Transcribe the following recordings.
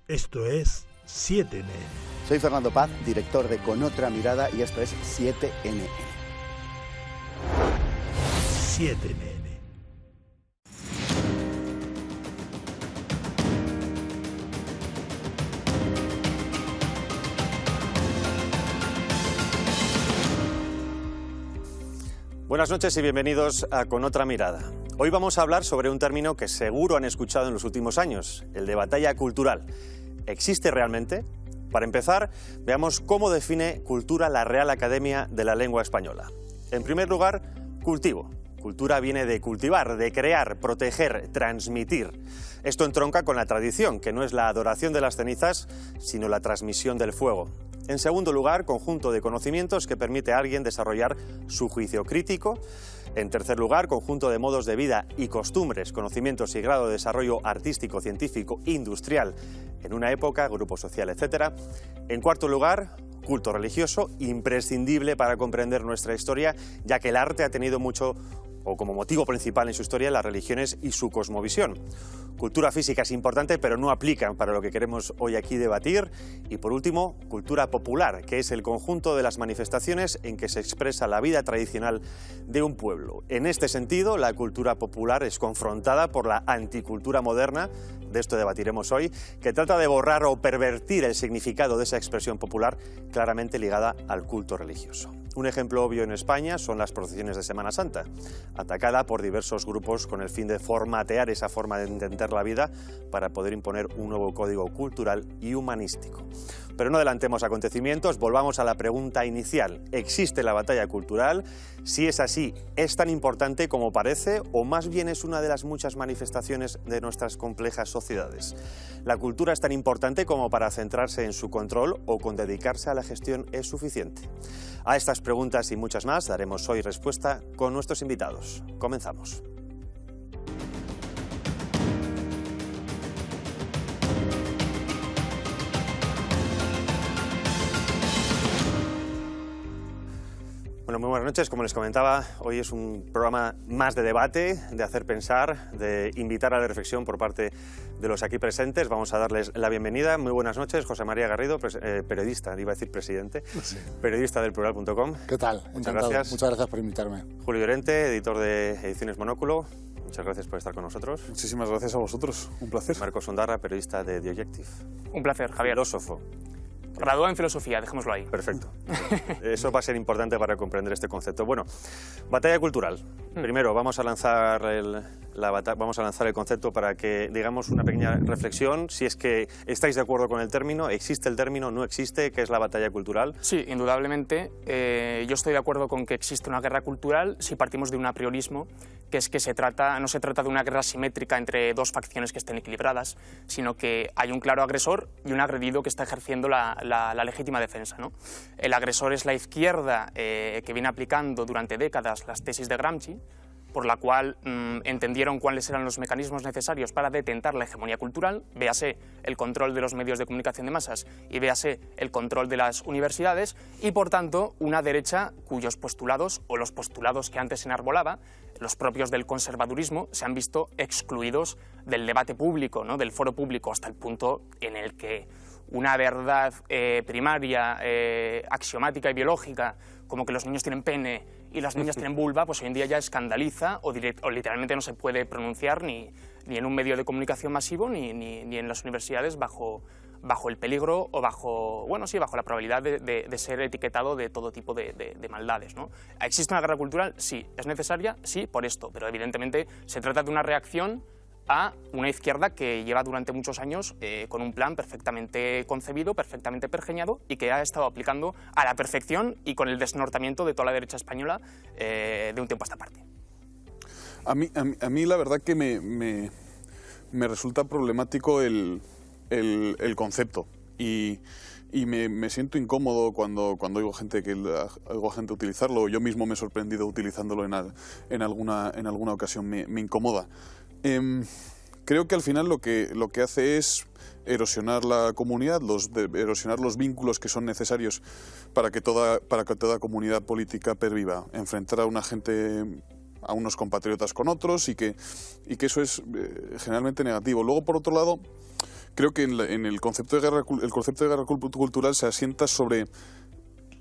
Esto es 7NN. Soy Fernando Paz, director de Con Otra Mirada, y esto es 7NN. 7NN. Buenas noches y bienvenidos a Con Otra Mirada. Hoy vamos a hablar sobre un término que seguro han escuchado en los últimos años, el de batalla cultural. ¿Existe realmente? Para empezar, veamos cómo define cultura la Real Academia de la Lengua Española. En primer lugar, cultivo. Cultura viene de cultivar, de crear, proteger, transmitir. Esto entronca con la tradición, que no es la adoración de las cenizas, sino la transmisión del fuego. En segundo lugar, conjunto de conocimientos que permite a alguien desarrollar su juicio crítico. En tercer lugar, conjunto de modos de vida y costumbres, conocimientos y grado de desarrollo artístico, científico, industrial en una época, grupo social, etc. En cuarto lugar, culto religioso, imprescindible para comprender nuestra historia, ya que el arte ha tenido mucho o como motivo principal en su historia las religiones y su cosmovisión. Cultura física es importante, pero no aplica para lo que queremos hoy aquí debatir. Y por último, cultura popular, que es el conjunto de las manifestaciones en que se expresa la vida tradicional de un pueblo. En este sentido, la cultura popular es confrontada por la anticultura moderna, de esto debatiremos hoy, que trata de borrar o pervertir el significado de esa expresión popular claramente ligada al culto religioso. Un ejemplo obvio en España son las procesiones de Semana Santa, atacada por diversos grupos con el fin de formatear esa forma de entender la vida para poder imponer un nuevo código cultural y humanístico. Pero no adelantemos acontecimientos, volvamos a la pregunta inicial. ¿Existe la batalla cultural? Si es así, ¿es tan importante como parece o más bien es una de las muchas manifestaciones de nuestras complejas sociedades? ¿La cultura es tan importante como para centrarse en su control o con dedicarse a la gestión es suficiente? A estas preguntas y muchas más daremos hoy respuesta con nuestros invitados. Comenzamos. Bueno, muy buenas noches. Como les comentaba, hoy es un programa más de debate, de hacer pensar, de invitar a la reflexión por parte de los aquí presentes. Vamos a darles la bienvenida. Muy buenas noches, José María Garrido, periodista, iba a decir presidente, sí. Periodista del Plural.com. ¿Qué tal? Muchas gracias. Muchas gracias por invitarme. Julio Llorente, editor de Ediciones Monóculo. Muchas gracias por estar con nosotros. Muchísimas gracias a vosotros, un placer. Marcos Ondarra, periodista de The Objective. Un placer, Javier. Filósofo. Graduado en filosofía, dejémoslo ahí. Perfecto. Eso va a ser importante para comprender este concepto. Bueno, batalla cultural. Primero vamos a lanzar el concepto para que digamos una pequeña reflexión. Si es que estáis de acuerdo con el término, ¿existe el término? ¿No existe? ¿Qué es la batalla cultural? Sí, indudablemente. Yo estoy de acuerdo con que existe una guerra cultural si partimos de un apriorismo, que es que no se trata de una guerra simétrica entre dos facciones que estén equilibradas, sino que hay un claro agresor y un agredido que está ejerciendo la legítima defensa, ¿no? El agresor es la izquierda que viene aplicando durante décadas las tesis de Gramsci, por la cual entendieron cuáles eran los mecanismos necesarios para detentar la hegemonía cultural, véase el control de los medios de comunicación de masas y véase el control de las universidades, y por tanto una derecha cuyos postulados, o los postulados que antes se enarbolaba, los propios del conservadurismo, se han visto excluidos del debate público, ¿no? Del foro público, hasta el punto en el que una verdad primaria, axiomática y biológica, como que los niños tienen pene y las niñas tienen vulva, pues hoy en día ya escandaliza o literalmente no se puede pronunciar ni en un medio de comunicación masivo ni en las universidades bajo el peligro o bajo la probabilidad de ser etiquetado de todo tipo de maldades, ¿no? ¿Existe una guerra cultural? Sí. ¿Es necesaria? Sí, por esto, pero evidentemente se trata de una reacción a una izquierda que lleva durante muchos años con un plan perfectamente concebido, perfectamente pergeñado y que ha estado aplicando a la perfección y con el desnortamiento de toda la derecha española de un tiempo a esta parte. A mí la verdad que me resulta problemático el concepto y me siento incómodo cuando oigo gente utilizarlo. Yo mismo me he sorprendido utilizándolo en alguna ocasión, me incomoda. Creo que al final lo que hace es erosionar la comunidad, erosionar los vínculos que son necesarios para que toda comunidad política perviva, enfrentar a una gente, a unos compatriotas con otros y que eso es generalmente negativo. Luego, por otro lado, creo que en el concepto de guerra cultural se asienta sobre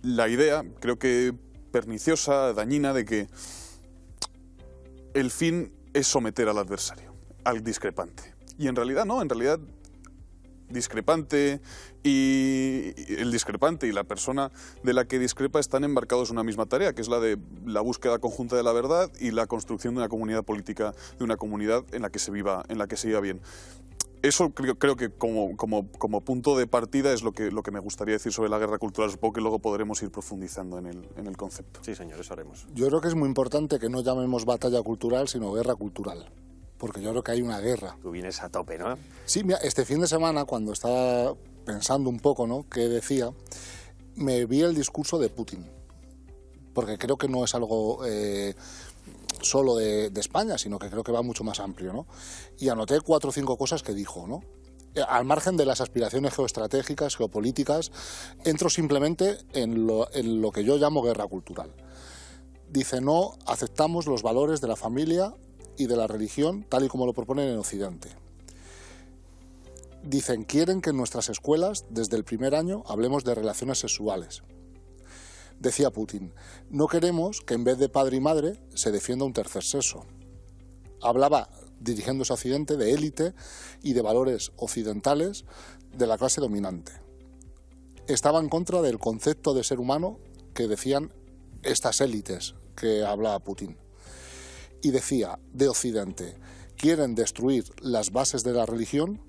la idea, creo que perniciosa, dañina, de que el fin es someter al adversario, al discrepante. Y en realidad no, en realidad el discrepante y la persona de la que discrepa están embarcados en una misma tarea, que es la de la búsqueda conjunta de la verdad y la construcción de una comunidad política, de una comunidad en la que se viva bien. Eso creo que como punto de partida es lo que me gustaría decir sobre la guerra cultural. Supongo que luego podremos ir profundizando en el concepto. Sí, señor, eso haremos. Yo creo que es muy importante que no llamemos batalla cultural, sino guerra cultural. Porque yo creo que hay una guerra. Tú vienes a tope, ¿no? Sí, mira, este fin de semana, cuando estaba pensando un poco, ¿no?, qué decía, me vi el discurso de Putin. Porque creo que no es algo solo de España, sino que creo que va mucho más amplio, ¿no? Y anoté 4 o 5 cosas que dijo, ¿no? Al margen de las aspiraciones geoestratégicas, geopolíticas, entro simplemente en lo que yo llamo guerra cultural. Dice, no aceptamos los valores de la familia y de la religión tal y como lo proponen en Occidente. Dicen, quieren que en nuestras escuelas, desde el primer año, hablemos de relaciones sexuales. Decía Putin, no queremos que en vez de padre y madre se defienda un tercer sexo. Hablaba, dirigiéndose a Occidente, de élite y de valores occidentales de la clase dominante. Estaba en contra del concepto de ser humano que decían estas élites que hablaba Putin. Y decía, de Occidente, quieren destruir las bases de la religión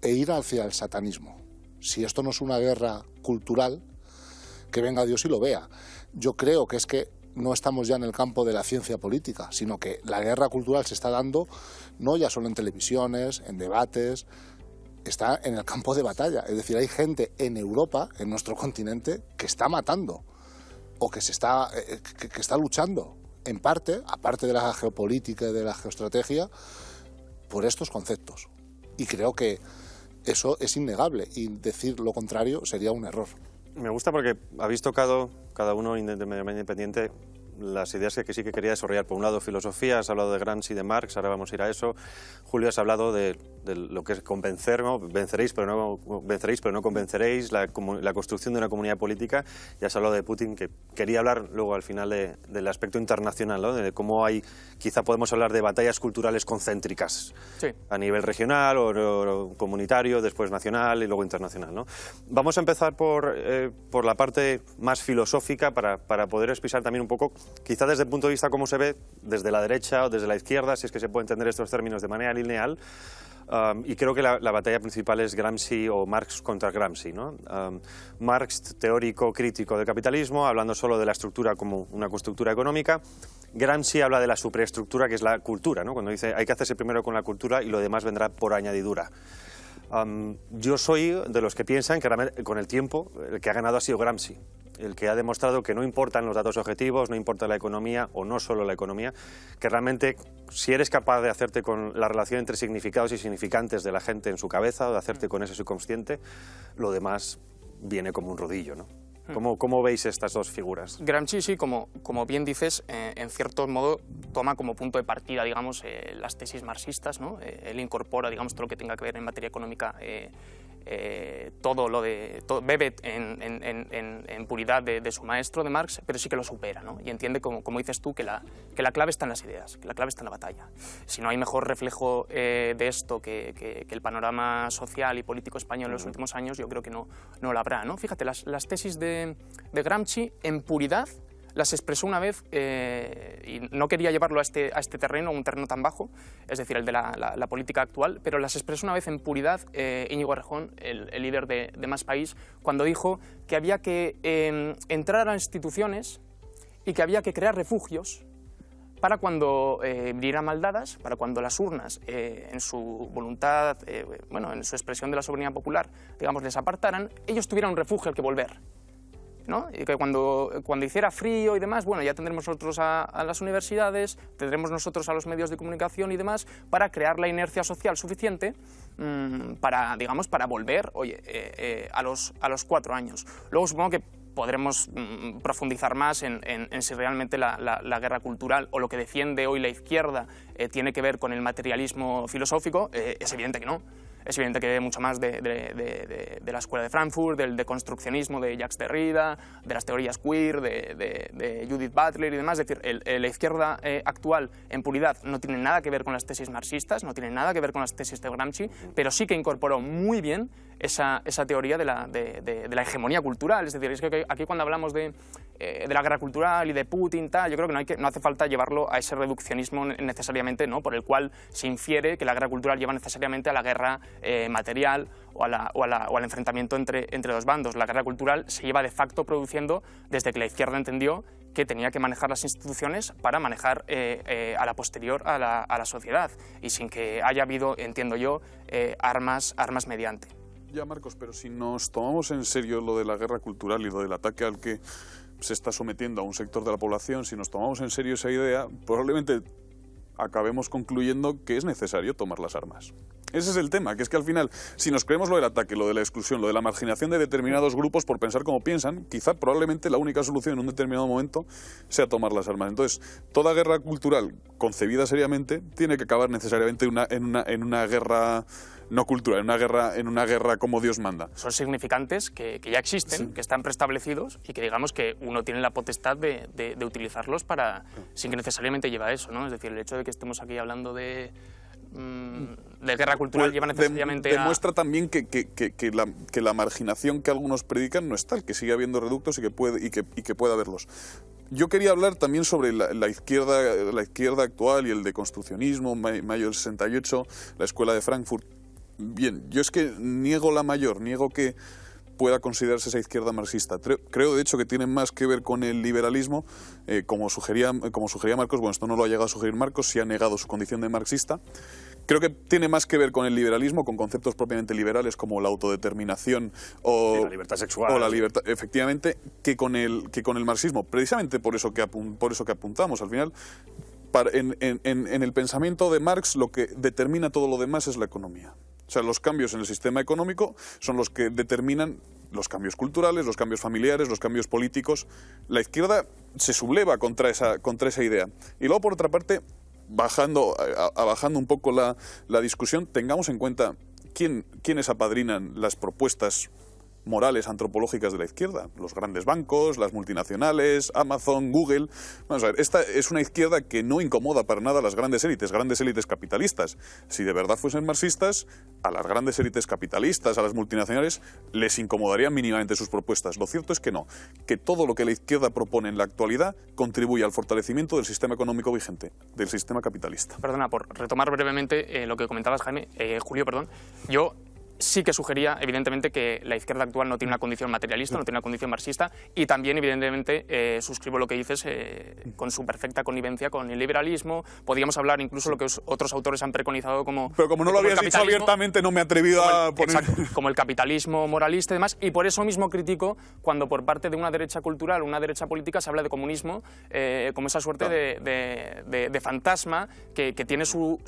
e ir hacia el satanismo. Si esto no es una guerra cultural, que venga Dios y lo vea. Yo creo que es que no estamos ya en el campo de la ciencia política, sino que la guerra cultural se está dando no ya solo en televisiones, en debates, está en el campo de batalla. Es decir, hay gente en Europa, en nuestro continente, que está matando o que está luchando, en parte, aparte de la geopolítica y de la geoestrategia, por estos conceptos. Y creo que eso es innegable y decir lo contrario sería un error. Me gusta porque habéis tocado, cada uno independiente, las ideas que sí que quería desarrollar. Por un lado, filosofía, has hablado de Gramsci y de Marx, ahora vamos a ir a eso. Julio, has hablado de lo que es convencer, ¿no? Venceréis, pero no convenceréis, la construcción de una comunidad política. Y has hablado de Putin, que quería hablar luego al final del aspecto internacional, ¿no? De cómo quizá podemos hablar de batallas culturales concéntricas, sí, a nivel regional o comunitario, después nacional y luego internacional, ¿no? Vamos a empezar por la parte más filosófica para poder expresar también un poco, quizá desde el punto de vista cómo se ve desde la derecha o desde la izquierda, si es que se puede entender estos términos de manera lineal. Y creo que la batalla principal es Gramsci o Marx contra Gramsci, ¿no? Marx, teórico crítico del capitalismo, hablando solo de la estructura como una constructura económica. Gramsci habla de la superestructura, que es la cultura, ¿no? Cuando dice hay que hacerse primero con la cultura y lo demás vendrá por añadidura. Yo soy de los que piensan que con el tiempo el que ha ganado ha sido Gramsci, el que ha demostrado que no importan los datos objetivos, no importa la economía o no solo la economía, que realmente si eres capaz de hacerte con la relación entre significados y significantes de la gente en su cabeza o de hacerte con ese subconsciente, lo demás viene como un rodillo, ¿no? ¿Cómo veis estas dos figuras? Gramsci, sí, como bien dices, en cierto modo toma como punto de partida, digamos, las tesis marxistas, ¿no? Él incorpora, digamos, todo lo que tenga que ver en materia económica, bebe en puridad de su maestro, de Marx, pero sí que lo supera, ¿no? Y entiende, como dices tú, que la clave está en las ideas, que la clave está en la batalla. Si no hay mejor reflejo de esto que el panorama social y político español en los últimos años, yo creo que no lo habrá, ¿no? Fíjate, las tesis de Gramsci en puridad las expresó una vez, y no quería llevarlo a este terreno, un terreno tan bajo, es decir, el de la política actual, pero las expresó una vez en puridad Íñigo Errejón, el líder de Más País, cuando dijo que había que entrar a instituciones y que había que crear refugios para cuando vinieran maldadas, para cuando las urnas, en su voluntad, en su expresión de la soberanía popular, digamos, les apartaran, ellos tuvieran un refugio al que volver, ¿no? Y que cuando hiciera frío y demás, bueno, ya tendremos nosotros a las universidades, tendremos nosotros a los medios de comunicación y demás, para crear la inercia social suficiente para volver, oye, a los 4 años. Luego supongo que podremos profundizar más en si realmente la guerra cultural o lo que defiende hoy la izquierda tiene que ver con el materialismo filosófico. Es evidente que no. es evidente que bebe mucho más de la escuela de Frankfurt, del deconstruccionismo de Jacques Derrida, de las teorías queer, de Judith Butler y demás. Es decir, la izquierda actual en puridad no tiene nada que ver con las tesis marxistas, no tiene nada que ver con las tesis de Gramsci, pero sí que incorporó muy bien esa teoría de la hegemonía cultural. Es decir, es que aquí cuando hablamos de la guerra cultural y de Putin, tal, yo creo que no hace falta llevarlo a ese reduccionismo necesariamente, ¿no?, por el cual se infiere que la guerra cultural lleva necesariamente a la guerra material o al enfrentamiento entre dos bandos. La guerra cultural se lleva de facto produciendo desde que la izquierda entendió que tenía que manejar las instituciones para manejar a la posterior a la sociedad, y sin que haya habido, entiendo yo, armas mediante. Ya, Marcos, pero si nos tomamos en serio lo de la guerra cultural y lo del ataque al que se está sometiendo a un sector de la población, si nos tomamos en serio esa idea, probablemente acabemos concluyendo que es necesario tomar las armas. Ese es el tema, que es que al final, si nos creemos lo del ataque, lo de la exclusión, lo de la marginación de determinados grupos por pensar como piensan, quizá probablemente la única solución en un determinado momento sea tomar las armas. Entonces, toda guerra cultural concebida seriamente tiene que acabar necesariamente en una guerra no cultural, en una guerra como Dios manda. Son significantes que ya existen, sí, que están preestablecidos y que digamos que uno tiene la potestad de utilizarlos sin que necesariamente lleve a eso, ¿no? Es decir, el hecho de que estemos aquí hablando de guerra cultural lleva necesariamente demuestra también que la marginación que algunos predican no es tal, que sigue habiendo reductos y que puede haberlos. Yo quería hablar también sobre la izquierda actual y el deconstruccionismo, mayo del 68, la escuela de Frankfurt. Bien, yo es que niego que pueda considerarse esa izquierda marxista. Creo, de hecho, que tiene más que ver con el liberalismo, como sugería Marcos. Bueno, esto no lo ha llegado a sugerir Marcos, sí ha negado su condición de marxista. Creo que tiene más que ver con el liberalismo, con conceptos propiamente liberales como la autodeterminación o la libertad sexual. O la libertad, efectivamente, que con el marxismo. Precisamente por eso que apuntamos. Al final, en el pensamiento de Marx, lo que determina todo lo demás es la economía. O sea, los cambios en el sistema económico son los que determinan los cambios culturales, los cambios familiares, los cambios políticos. La izquierda se subleva contra esa idea. Y luego, por otra parte, bajando un poco la discusión, tengamos en cuenta quiénes apadrinan las propuestas morales antropológicas de la izquierda. Los grandes bancos, las multinacionales, Amazon, Google. Vamos a ver, esta es una izquierda que no incomoda para nada a las grandes élites capitalistas. Si de verdad fuesen marxistas, a las grandes élites capitalistas, a las multinacionales, les incomodarían mínimamente sus propuestas. Lo cierto es que no, que todo lo que la izquierda propone en la actualidad contribuye al fortalecimiento del sistema económico vigente, del sistema capitalista. Perdona, por retomar brevemente lo que comentabas, Julio, yo sí que sugería, evidentemente, que la izquierda actual no tiene una condición materialista, no tiene una condición marxista, y también, evidentemente, suscribo lo que dices con su perfecta connivencia con el liberalismo. Podríamos hablar incluso lo que otros autores han preconizado como... Pero como no lo habías dicho abiertamente, no me he atrevido a poner... Exacto, como el capitalismo moralista y demás, y por eso mismo critico cuando por parte de una derecha cultural, una derecha política, se habla de comunismo como esa suerte de fantasma que tiene su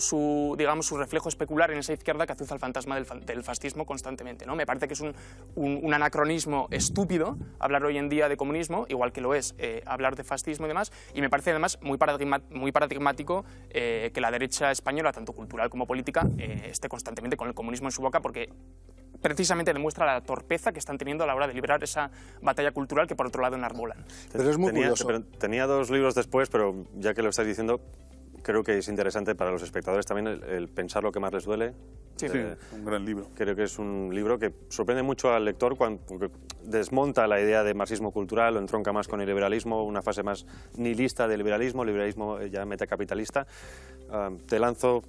reflejo especular en esa izquierda que azuza el fantasma del fascismo constantemente, ¿no? Me parece que es un anacronismo estúpido hablar hoy en día de comunismo, igual que lo es hablar de fascismo y demás, y me parece además muy paradigmático que la derecha española, tanto cultural como política, esté constantemente con el comunismo en su boca, porque precisamente demuestra la torpeza que están teniendo a la hora de librar esa batalla cultural que por otro lado enarbolan. Pero es muy curioso. Tenía 2 libros después, pero ya que lo estás diciendo, creo que es interesante para los espectadores también el pensar lo que más les duele. Sí, un gran libro. Creo que es un libro que sorprende mucho al lector porque desmonta la idea de marxismo cultural, lo entronca más con el liberalismo, una fase más nihilista del liberalismo ya metacapitalista. Te lanzo,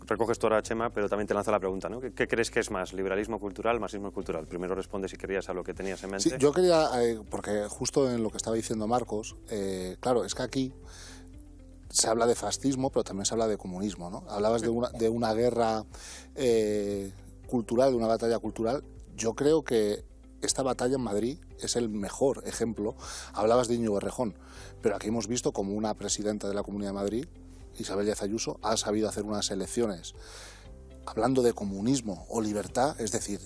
recoges tú ahora, Chema, pero también te lanzo la pregunta, ¿no? ¿Qué crees que es más, liberalismo cultural, marxismo cultural? Primero responde si querías a lo que tenías en mente. Sí, yo quería, porque justo en lo que estaba diciendo Marcos, claro, es que aquí se habla de fascismo, pero también se habla de comunismo, ¿no? Hablabas de una guerra cultural, de una batalla cultural. Yo creo que esta batalla en Madrid es el mejor ejemplo. Hablabas de Íñigo Errejón, pero aquí hemos visto como una presidenta de la Comunidad de Madrid, Isabel Díaz Ayuso, ha sabido hacer unas elecciones hablando de comunismo o libertad, es decir,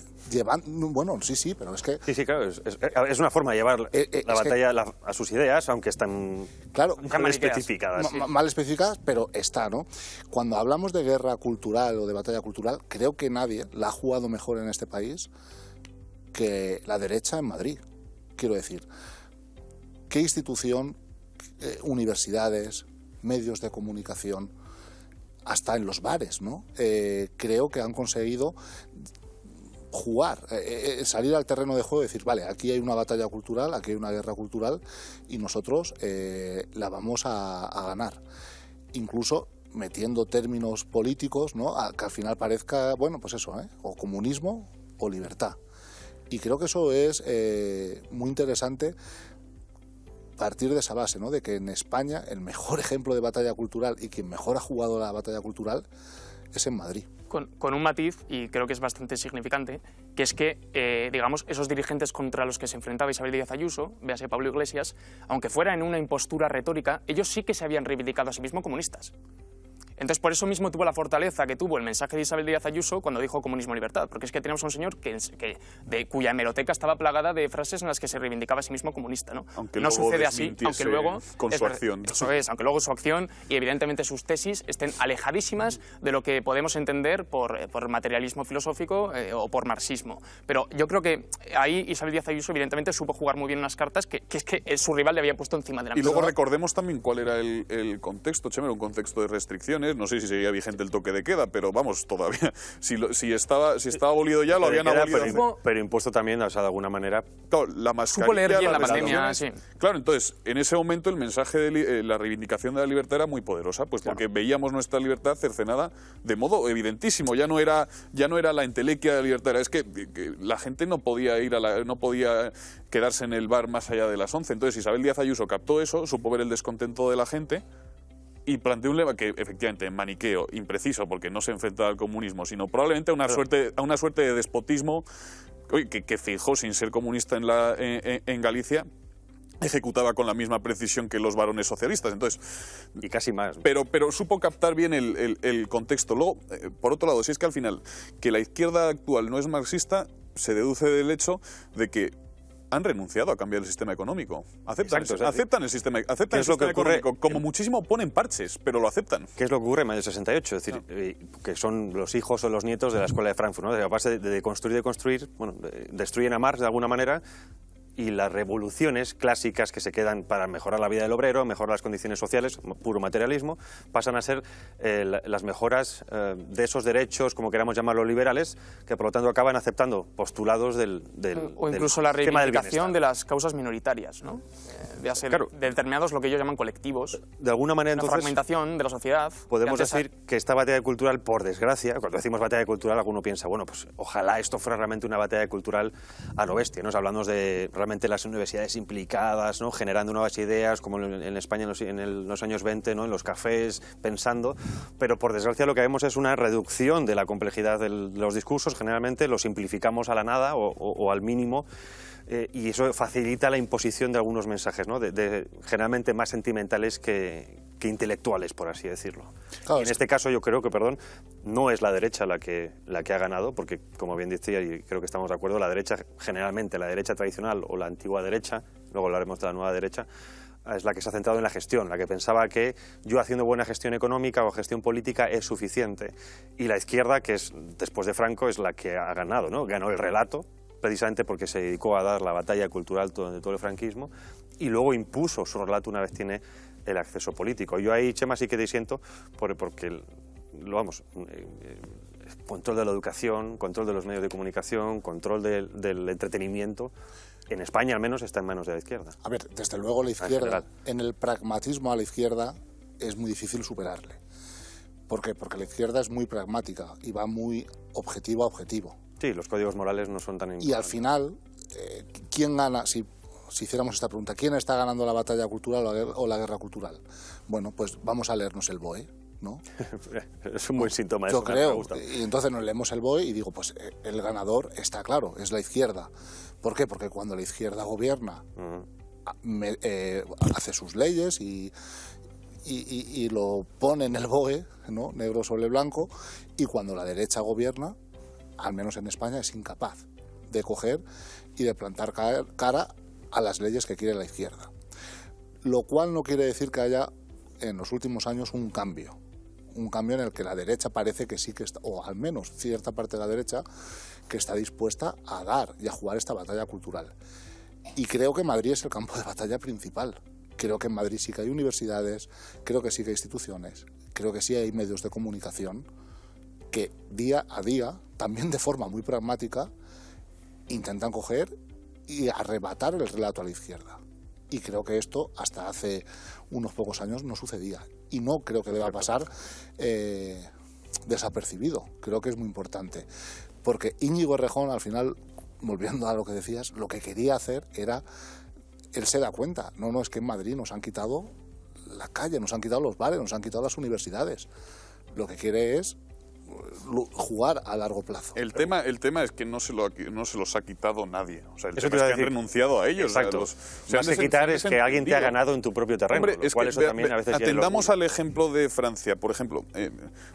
bueno, sí, pero es que... Sí, claro, es una forma de llevar la batalla a sus ideas, aunque están claro, mal especificadas. Mal especificadas, pero está, ¿no? Cuando hablamos de guerra cultural o de batalla cultural, creo que nadie la ha jugado mejor en este país que la derecha en Madrid. Quiero decir, ¿qué institución, universidades, medios de comunicación, hasta en los bares, ¿no? Creo que han conseguido jugar, salir al terreno de juego y decir, vale, aquí hay una batalla cultural, aquí hay una guerra cultural y nosotros la vamos a ganar. Incluso metiendo términos políticos, ¿no? Que al final parezca, bueno, pues eso, o comunismo o libertad. Y creo que eso es muy interesante partir de esa base, ¿no? De que en España el mejor ejemplo de batalla cultural y quien mejor ha jugado la batalla cultural es en Madrid. Con un matiz, y creo que es bastante significante, que es que, digamos, esos dirigentes contra los que se enfrentaba Isabel Díaz Ayuso, véase Pablo Iglesias, aunque fuera en una impostura retórica, ellos sí que se habían reivindicado a sí mismos comunistas. Entonces, por eso mismo tuvo la fortaleza que tuvo el mensaje de Isabel Díaz Ayuso cuando dijo comunismo-libertad, porque es que tenemos a un señor cuya hemeroteca estaba plagada de frases en las que se reivindicaba a sí mismo comunista, ¿no? Aunque no sucede así, aunque luego con su acción. Eso es, aunque luego su acción y evidentemente sus tesis estén alejadísimas de lo que podemos entender por materialismo filosófico o por marxismo. Pero yo creo que ahí Isabel Díaz Ayuso evidentemente supo jugar muy bien unas cartas que es que su rival le había puesto encima de la mesa. Y luego recordemos también cuál era el contexto, Chema, era un contexto de restricciones. No sé si seguía vigente el toque de queda, pero vamos, todavía, si estaba abolido ya, lo habían abolido. Pero impuesto también, o sea, de alguna manera. Claro, la mascarilla, supo leer bien la pandemia, sí. Claro, entonces, en ese momento el mensaje de la reivindicación de la libertad era muy poderosa, pues porque veíamos nuestra libertad cercenada de modo evidentísimo. Ya no era la entelequia de la libertad, es que la gente no podía no podía quedarse en el bar más allá de las 11. Entonces, Isabel Díaz Ayuso captó eso, supo ver el descontento de la gente y planteó un lema que efectivamente maniqueo, impreciso, porque no se enfrentaba al comunismo, sino probablemente a una suerte de despotismo que Feijóo, sin ser comunista en Galicia, ejecutaba con la misma precisión que los varones socialistas. Entonces, y casi más. Pero supo captar bien el contexto. Luego, por otro lado, si es que al final que la izquierda actual no es marxista, se deduce del hecho de que han renunciado a cambiar el sistema económico. Aceptan el sistema económico. Como muchísimo ponen parches, pero lo aceptan. ¿Qué es lo que ocurre en mayo del 68? Es decir, que son los hijos o los nietos de la Escuela de Frankfurt, ¿no? A base de construir, bueno, destruyen a Marx de alguna manera, y las revoluciones clásicas que se quedan para mejorar la vida del obrero, mejorar las condiciones sociales, puro materialismo, pasan a ser las mejoras de esos derechos, como queramos llamarlos, liberales, que por lo tanto acaban aceptando postulados o incluso la reivindicación de las causas minoritarias, ¿no? De determinados, lo que ellos llaman colectivos. De alguna manera, entonces, la fragmentación de la sociedad. Podemos decir que esta batalla cultural, por desgracia, cuando decimos batalla cultural, alguno piensa, bueno, pues ojalá esto fuera realmente una batalla cultural a lo bestia, ¿no? Hablamos de realmente las universidades implicadas, ¿no? Generando nuevas ideas, como en España en los años 20, ¿no? En los cafés, pensando, pero por desgracia lo que vemos es una reducción de la complejidad de los discursos, generalmente los simplificamos a la nada o al mínimo, y eso facilita la imposición de algunos mensajes, ¿no? Generalmente más sentimentales que intelectuales, por así decirlo. Claro, y en este caso yo creo que, no es la derecha la que ha ganado, porque, como bien decía, y creo que estamos de acuerdo, la derecha, generalmente la derecha tradicional o la antigua derecha, luego hablaremos de la nueva derecha, es la que se ha centrado en la gestión, la que pensaba que yo haciendo buena gestión económica o gestión política es suficiente. Y la izquierda, que es después de Franco, es la que ha ganado, ¿no? Ganó el relato, precisamente porque se dedicó a dar la batalla cultural de todo el franquismo, y luego impuso su relato una vez tiene el acceso político. Yo ahí, Chema, sí que disiento, porque control de la educación, control de los medios de comunicación, control del entretenimiento, en España al menos está en manos de la izquierda. A ver, desde luego la izquierda, en el pragmatismo a la izquierda es muy difícil superarle. ¿Por qué? Porque la izquierda es muy pragmática y va muy objetivo a objetivo. Sí, los códigos morales no son tan importantes. Y al final, ¿quién gana? Si hiciéramos esta pregunta, ¿quién está ganando la batalla cultural o la guerra cultural? Bueno, pues vamos a leernos el BOE, ¿no? Es un buen síntoma. Yo creo, y entonces nos leemos el BOE y digo, pues el ganador está claro, es la izquierda. ¿Por qué? Porque cuando la izquierda gobierna, hace sus leyes y y lo pone en el BOE, ¿no? Negro sobre blanco, y cuando la derecha gobierna, al menos en España, es incapaz de coger y de plantar cara a las leyes que quiere la izquierda. Lo cual no quiere decir que haya en los últimos años un cambio en el que la derecha parece que sí que está, o al menos cierta parte de la derecha, que está dispuesta a dar y a jugar esta batalla cultural. Y creo que Madrid es el campo de batalla principal. Creo que en Madrid sí que hay universidades, creo que sí que hay instituciones, creo que sí hay medios de comunicación que día a día, también de forma muy pragmática, intentan coger y arrebatar el relato a la izquierda. Y creo que esto hasta hace unos pocos años no sucedía. Y no creo que deba pasar desapercibido. Creo que es muy importante. Porque Íñigo Errejón, al final, volviendo a lo que decías, lo que quería hacer era... Él se da cuenta, no, es que en Madrid nos han quitado la calle, nos han quitado los bares, nos han quitado las universidades. Lo que quiere es jugar a largo plazo. El tema es que no se los ha quitado nadie. O sea, el Eso tema te iba es a que han decir. renunciado a ellos. Exacto. Más que quitar es que alguien te ha ganado en tu propio terreno. Hombre, lo es cual que, eso también a veces ya atendamos lo... al ejemplo de Francia, por ejemplo.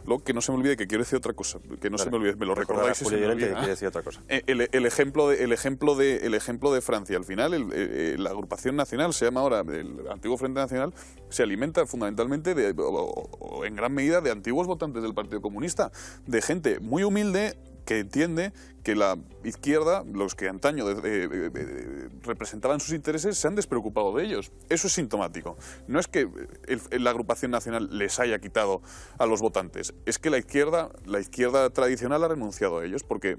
Luego que no se me olvide que quiero decir otra cosa. Que no se me olvide, me lo recordáis. Julio Llorente quiere decir otra cosa. El ejemplo de Francia. Al final, la agrupación nacional, se llama ahora el antiguo Frente Nacional, se alimenta fundamentalmente o en gran medida de antiguos votantes del Partido Comunista, de gente muy humilde que entiende que la izquierda, los que antaño representaban sus intereses, se han despreocupado de ellos. Eso es sintomático. No es que la agrupación nacional les haya quitado a los votantes, es que la izquierda tradicional ha renunciado a ellos porque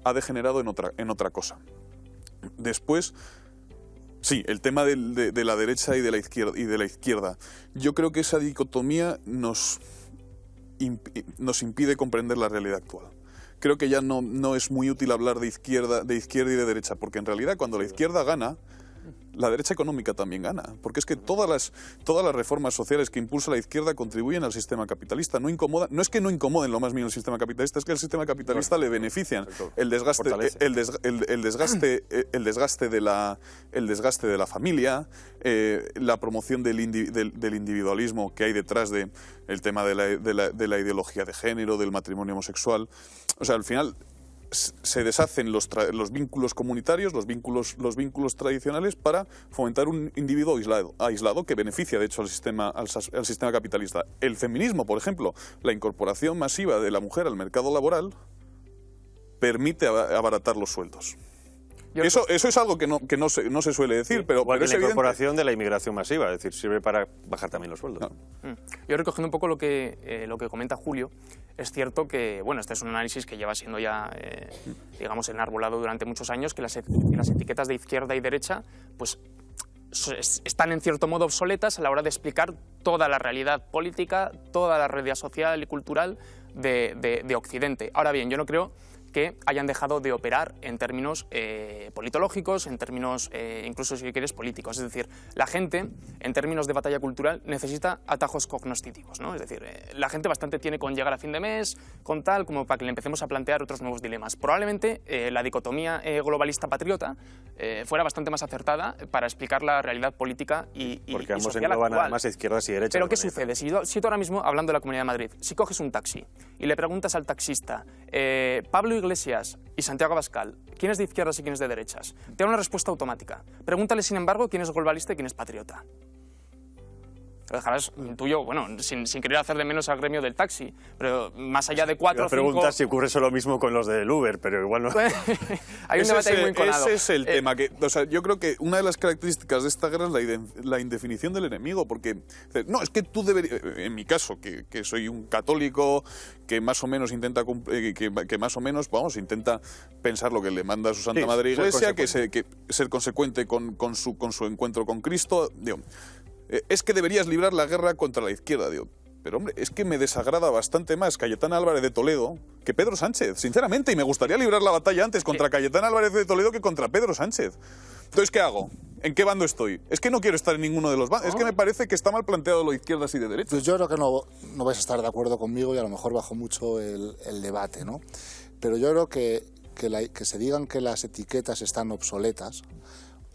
ha degenerado en otra cosa. Después, sí, el tema de la derecha y de la izquierda. Yo creo que esa dicotomía nos impide comprender la realidad actual. Creo que ya no es muy útil hablar de izquierda y de derecha, porque en realidad cuando la izquierda gana, la derecha económica también gana, porque es que todas las reformas sociales que impulsa la izquierda contribuyen al sistema capitalista. No es que no incomoden lo más mínimo el sistema capitalista, es que al sistema capitalista le benefician el desgaste de la familia, la promoción del individualismo que hay detrás del tema de la ideología de género, del matrimonio homosexual. O sea, al final se deshacen los vínculos comunitarios, los vínculos tradicionales para fomentar un individuo aislado que beneficia, de hecho, al sistema capitalista. El feminismo, por ejemplo, la incorporación masiva de la mujer al mercado laboral permite abaratar los sueldos. Eso es algo que no se suele decir, pero igual que es la evidente. incorporación de la inmigración masiva, es decir, sirve para bajar también los sueldos. No. Yo recogiendo un poco lo que comenta Julio, es cierto que, bueno, este es un análisis que lleva siendo ya, digamos, enarbolado durante muchos años, que las etiquetas de izquierda y derecha, pues, están en cierto modo obsoletas a la hora de explicar toda la realidad política, toda la realidad social y cultural de Occidente. Ahora bien, yo no creo que hayan dejado de operar en términos politológicos, en términos incluso, si quieres, políticos. Es decir, la gente, en términos de batalla cultural, necesita atajos cognoscitivos, ¿no? Es decir, la gente bastante tiene con llegar a fin de mes, con tal, como para que le empecemos a plantear otros nuevos dilemas. Probablemente la dicotomía globalista-patriota fuera bastante más acertada para explicar la realidad política y porque ambos social engloban actual. además izquierdas y derechas. Pero ¿qué sucede? Si tú ahora mismo, hablando de la Comunidad de Madrid, si coges un taxi y le preguntas al taxista, Pablo Iglesias y Santiago Abascal, ¿quién es de izquierdas y quién es de derechas? Te da una respuesta automática. Pregúntale, sin embargo, quién es globalista y quién es patriota. Lo dejarás tuyo, bueno, sin querer hacer de menos al gremio del taxi, pero más allá de 4 o 5... preguntas si ocurre eso lo mismo con los del Uber, pero igual no... Hay un debate ahí muy enconado. Ese es el tema. O sea, yo creo que una de las características de esta guerra es la indefinición del enemigo, porque... No, es que tú deberías... En mi caso, que soy un católico que más o menos intenta intenta pensar lo que le manda a su Santa Madre Iglesia, que ser consecuente con su encuentro con Cristo... Digo, es que deberías librar la guerra contra la izquierda, digo. Pero hombre, es que me desagrada bastante más Cayetana Álvarez de Toledo que Pedro Sánchez, sinceramente, y me gustaría librar la batalla antes contra Cayetana Álvarez de Toledo que contra Pedro Sánchez. Entonces, ¿qué hago? ¿En qué bando estoy? Es que no quiero estar en ninguno de los bandos. Es que me parece que está mal planteado lo de izquierdas y de derechas. Pues yo creo que no vais a estar de acuerdo conmigo y a lo mejor bajo mucho el debate, ¿no? Pero yo creo que se digan que las etiquetas están obsoletas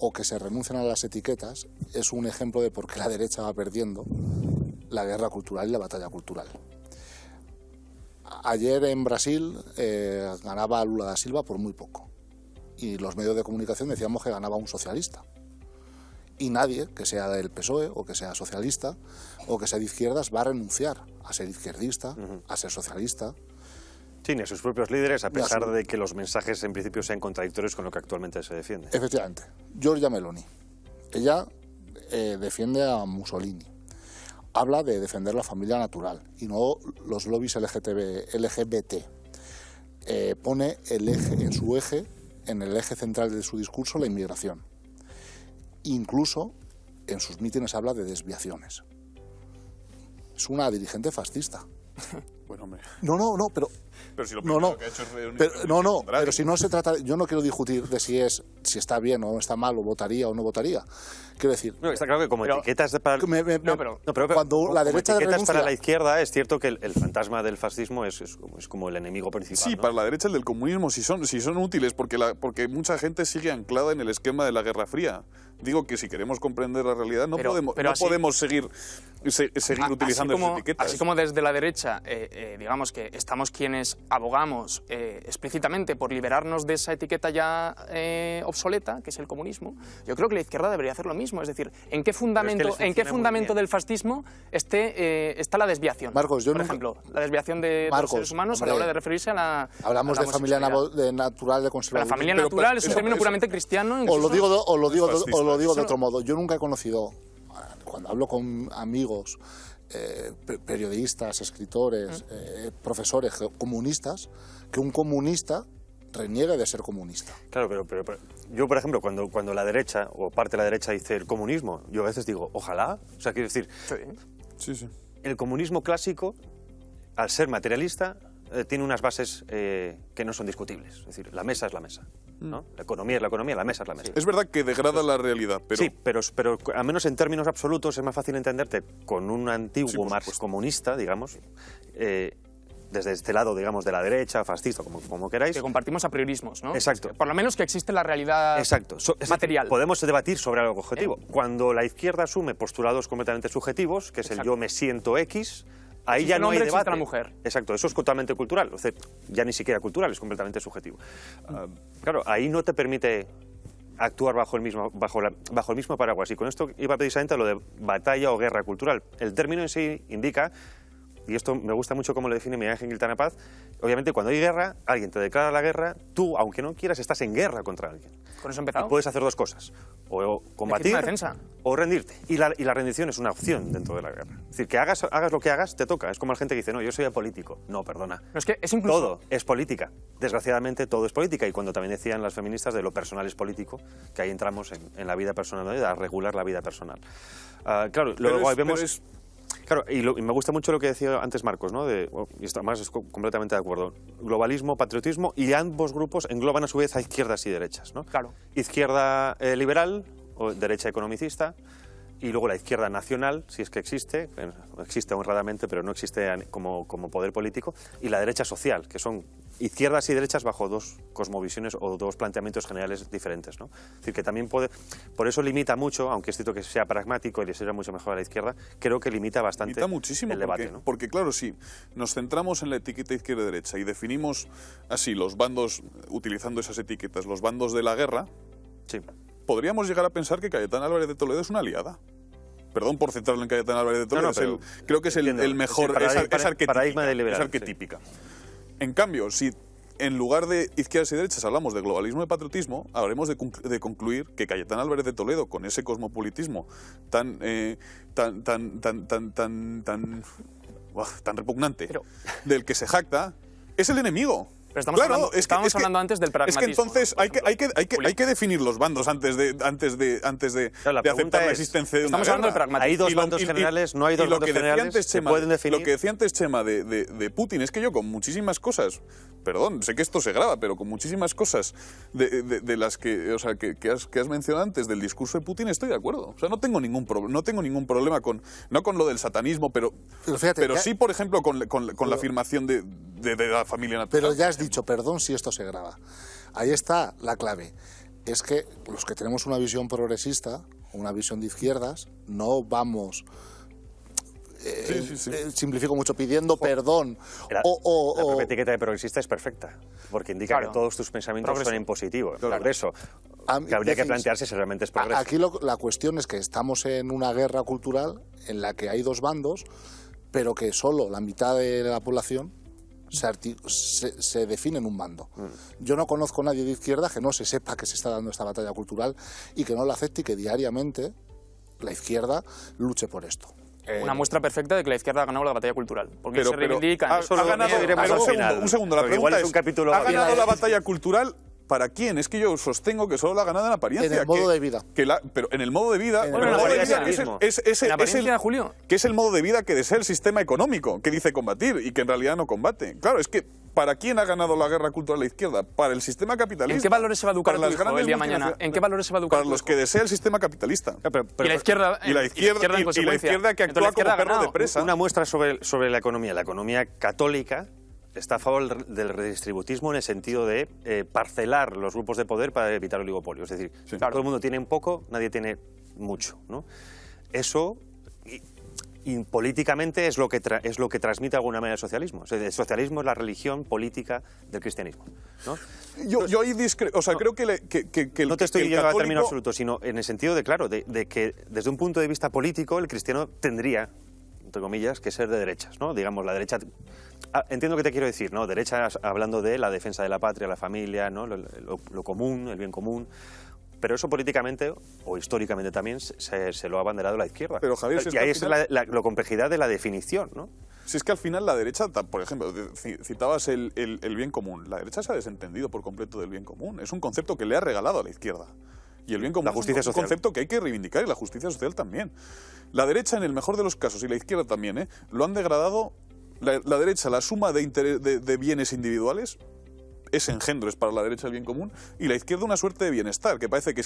o que se renuncian a las etiquetas es un ejemplo de por qué la derecha va perdiendo. la guerra cultural y la batalla cultural. Ayer en Brasil ganaba Lula da Silva por muy poco. Y los medios de comunicación decíamos que ganaba un socialista. Y nadie, que sea del PSOE o que sea socialista o que sea de izquierdas, va a renunciar a ser izquierdista, a ser socialista. Sí, ni a sus propios líderes, a pesar de que los mensajes en principio sean contradictorios con lo que actualmente se defiende. Efectivamente. Giorgia Meloni. Ella defiende a Mussolini. Habla de defender la familia natural y no los lobbies LGBT. Pone el eje, en el eje central de su discurso, la inmigración. Incluso en sus mítines habla de desviaciones. Es una dirigente fascista. Bueno, hombre. No, pero... Pero si lo primero que ha hecho es pero si no se trata... Yo no quiero discutir de si está bien o está mal, o votaría o no votaría. Quiero decir... No, está claro que como etiquetas para... cuando la derecha renuncia... para la izquierda es cierto que el fantasma del fascismo es como el enemigo principal. Sí, ¿no? Para la derecha el del comunismo si son útiles, porque mucha gente sigue anclada en el esquema de la Guerra Fría. Digo que si queremos comprender la realidad no podemos seguir utilizando esas etiquetas. Así como desde la derecha, digamos que estamos quienes abogamos explícitamente por liberarnos de esa etiqueta ya obsoleta, que es el comunismo, yo creo que la izquierda debería hacer lo mismo. Es decir, ¿en qué fundamento del fascismo está la desviación? Marcos, por ejemplo, la desviación de los seres humanos a la hora de referirse a la... Hablamos de familia natural, de conservadurismo. La familia natural es un término puramente cristiano. Os lo digo de otro modo. Yo nunca he conocido, cuando hablo con amigos, periodistas, escritores, profesores comunistas, que un comunista reniegue de ser comunista. Claro, pero yo, por ejemplo, cuando la derecha o parte de la derecha dice el comunismo, yo a veces digo, ojalá. O sea, quiero decir, sí. El comunismo clásico, al ser materialista, tiene unas bases que no son discutibles. Es decir, la mesa es la mesa, ¿no? La economía es la economía, la mesa es la mesa. Es verdad que degrada la realidad, pero... Sí, pero al menos en términos absolutos es más fácil entenderte con un antiguo Marx comunista, digamos, desde este lado, digamos, de la derecha, fascista, como queráis. Que compartimos apriorismos, ¿no? Exacto. Por lo menos que existe la realidad material. Podemos debatir sobre algo objetivo. Cuando la izquierda asume postulados completamente subjetivos, que es el yo me siento X... Ahí ya no hay debate. La mujer. Exacto, eso es totalmente cultural, o sea, ya ni siquiera cultural, es completamente subjetivo. Claro, ahí no te permite actuar bajo el mismo paraguas. Y con esto iba precisamente a lo de batalla o guerra cultural. El término en sí indica, y esto me gusta mucho cómo lo define Miguel Ángel Quintana Paz, obviamente cuando hay guerra, alguien te declara la guerra, tú, aunque no quieras, estás en guerra contra alguien. Con eso empezamos. Y puedes hacer dos cosas, o combatir o rendirte. Y la rendición es una opción dentro de la guerra. Es decir, que hagas lo que hagas, te toca. Es como la gente que dice, no, yo soy apolítico. No, perdona. No, es que es incluso... Todo es política. Desgraciadamente, todo es política. Y cuando también decían las feministas de lo personal es político, que ahí entramos en la vida personal, ¿no? A regular la vida personal. Claro, luego ahí vemos... Claro, y me gusta mucho lo que decía antes Marcos, ¿no? Y además estoy completamente de acuerdo. Globalismo, patriotismo, y ambos grupos engloban a su vez a izquierdas y derechas, ¿no? Claro. Izquierda liberal, o derecha economicista, y luego la izquierda nacional, si es que existe honradamente, pero no existe como poder político, y la derecha social, que son izquierdas y derechas bajo dos cosmovisiones o dos planteamientos generales diferentes, ¿no? Es decir, que también por eso limita mucho, aunque es cierto que sea pragmático y le sirva mucho mejor a la izquierda, creo que limita bastante muchísimo el debate, ¿no? Porque claro, si nos centramos en la etiqueta izquierda-derecha y definimos así los bandos, utilizando esas etiquetas, los bandos de la guerra, sí, podríamos llegar a pensar que Cayetana Álvarez de Toledo es una aliada. Perdón por centrarlo en Cayetana Álvarez de Toledo, creo que es el mejor, es arquetípica. En cambio, si en lugar de izquierdas y derechas hablamos de globalismo y patriotismo, habremos de concluir que Cayetana Álvarez de Toledo, con ese cosmopolitismo tan repugnante, del que se jacta, es el enemigo. Pero estamos hablando antes del pragmatismo. Es que entonces hay que definir los bandos antes de aceptar la existencia de una guerra. Hablando del pragmatismo. Hay dos bandos generales, no hay dos bandos generales, se pueden definir. Lo que decía antes Chema de Putin es que yo con muchísimas cosas, perdón, sé que esto se graba, pero con muchísimas cosas de las que has mencionado antes del discurso de Putin estoy de acuerdo. O sea, no tengo ningún problema no con lo del satanismo, pero sí, por ejemplo, con la afirmación de la familia natural. Pero ya has dicho, perdón si esto se graba. Ahí está la clave. Es que los que tenemos una visión progresista, una visión de izquierdas, no vamos... simplifico mucho, pidiendo perdón. La propia etiqueta de progresista es perfecta, porque indica que todos tus pensamientos son en positivo, progreso. Que habría que plantearse si realmente es progreso. Aquí la cuestión es que estamos en una guerra cultural en la que hay dos bandos, pero que solo la mitad de la población se define en un bando. Yo no conozco a nadie de izquierda que no se sepa que se está dando esta batalla cultural y que no la acepte y que diariamente la izquierda luche por esto. Una muestra perfecta de que la izquierda ha ganado la batalla cultural. Porque se reivindican. Ha ganado, un segundo, la pregunta es, ¿ha ganado la batalla cultural para quién? Es que yo sostengo que solo la ha ganado en apariencia. En el modo de vida. Pero en el modo de vida... En la apariencia, Julio. Que es el modo de vida que desea el sistema económico, que dice combatir y que en realidad no combate. Claro, es que ¿para quién ha ganado la guerra cultural la izquierda? Para el sistema capitalista. ¿En qué valores se va a educar tu hijo el día de mañana? ¿En qué valores se va a educar Para los que desea el sistema capitalista. Y la izquierda que actúa como perro de presa. Una muestra sobre la economía. La economía católica está a favor del redistributismo en el sentido de parcelar los grupos de poder para evitar oligopolios. Es decir, todo el mundo tiene un poco, nadie tiene mucho, ¿no? Eso... Y políticamente es lo que transmite de alguna manera el socialismo. O sea, el socialismo es la religión política del cristianismo, ¿no? Yo ahí discrepo. O sea, creo que el no te estoy llevando católico... a término absoluto, sino en el sentido de, claro, de que desde un punto de vista político el cristiano tendría, entre comillas, que ser de derechas, ¿no? Digamos, la derecha... entiendo lo que te quiero decir, ¿no? Derechas hablando de la defensa de la patria, la familia, ¿no? Lo común, el bien común... Pero eso políticamente, o históricamente también, se lo ha abanderado la izquierda. Pero, Javier, y ahí es la complejidad de la definición, ¿no? Si es que al final la derecha, por ejemplo, citabas el bien común. La derecha se ha desentendido por completo del bien común. Es un concepto que le ha regalado a la izquierda. Y el bien común es un concepto que hay que reivindicar, y la justicia social también. La derecha, en el mejor de los casos, y la izquierda también, lo han degradado. La derecha, la suma de bienes individuales... es engendro, es para la derecha el bien común, y la izquierda una suerte de bienestar, que parece que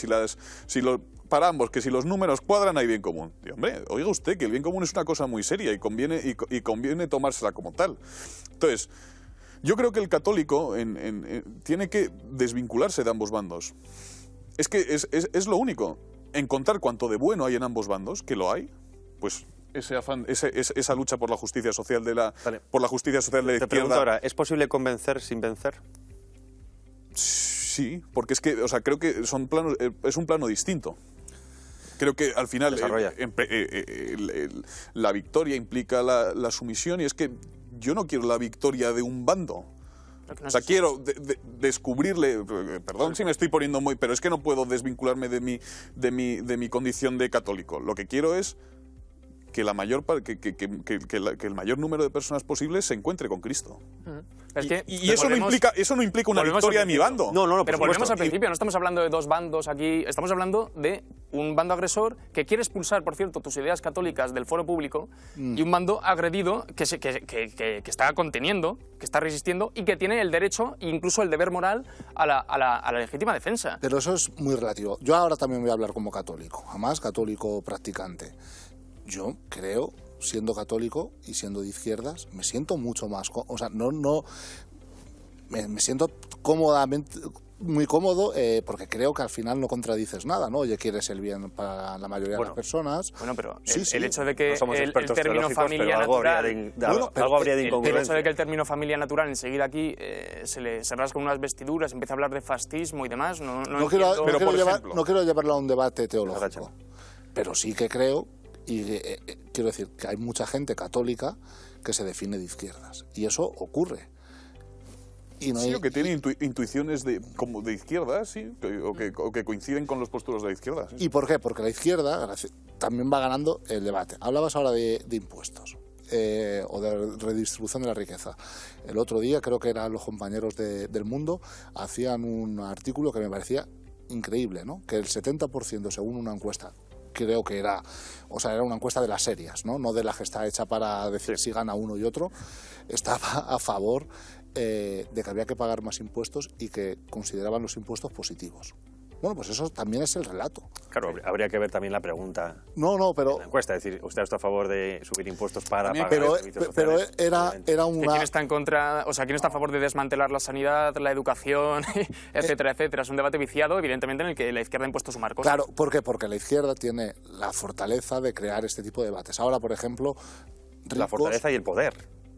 para ambos, que si los números cuadran hay bien común. Y, hombre, oiga usted que el bien común es una cosa muy seria y conviene tomársela como tal. Entonces, yo creo que el católico tiene que desvincularse de ambos bandos. Es que es lo único. Encontrar cuánto de bueno hay en ambos bandos, que lo hay, pues... esa lucha por la justicia social de la izquierda. Te pregunto ahora, ¿es posible convencer sin vencer? Sí, porque es que, o sea, creo que es un plano distinto. Creo que al final la victoria implica la sumisión, y es que yo no quiero la victoria de un bando. O sea, quiero descubrirle, perdón si me estoy poniendo muy, pero es que no puedo desvincularme de mi condición de católico. Lo que quiero es que el mayor número de personas posibles se encuentre con Cristo. Y eso no implica una victoria de mi bando. No, pero volvemos al principio, no estamos hablando de dos bandos aquí, estamos hablando de un bando agresor que quiere expulsar, por cierto, tus ideas católicas del foro público, y un bando agredido que está conteniendo, que está resistiendo y que tiene el derecho e incluso el deber moral a la legítima defensa. Pero eso es muy relativo. Yo ahora también voy a hablar como católico, además católico practicante. Yo creo, siendo católico y siendo de izquierdas, me siento mucho más... O sea, me siento muy cómodo, porque creo que al final no contradices nada, ¿no? Oye, quieres el bien para la mayoría de las personas. Bueno, pero el hecho de que no el término familia natural... algo habría de incongruencia. El hecho de que el término familia natural enseguida aquí se rasga unas vestiduras, empieza a hablar de fascismo y demás, no quiero llevarlo a un debate teológico, pero sí que creo... Y quiero decir que hay mucha gente católica que se define de izquierdas. Y eso ocurre. Y no o que tiene intuiciones como de izquierda, sí, o que coinciden con los posturos de la izquierda. Sí. ¿Y por qué? Porque la izquierda también va ganando el debate. Hablabas ahora de impuestos o de redistribución de la riqueza. El otro día, creo que eran los compañeros del Mundo, hacían un artículo que me parecía increíble, ¿no? Que el 70%, según una encuesta, creo que era una encuesta de las serias, no de la que está hecha para decir si gana uno y otro, estaba a favor de que había que pagar más impuestos y que consideraban los impuestos positivos. Bueno, pues eso también es el relato. Claro, habría que ver también la pregunta. Pero... En la encuesta, es decir, ¿usted está a favor de subir impuestos para pagar servicios pero sociales? era una... ¿Quién está en contra, quién está a favor de desmantelar la sanidad, la educación, etcétera, etcétera? Es un debate viciado, evidentemente, en el que la izquierda ha impuesto su marco. Claro, ¿por qué? Porque la izquierda tiene la fortaleza de crear este tipo de debates. Ahora, por ejemplo, la fortaleza y el poder.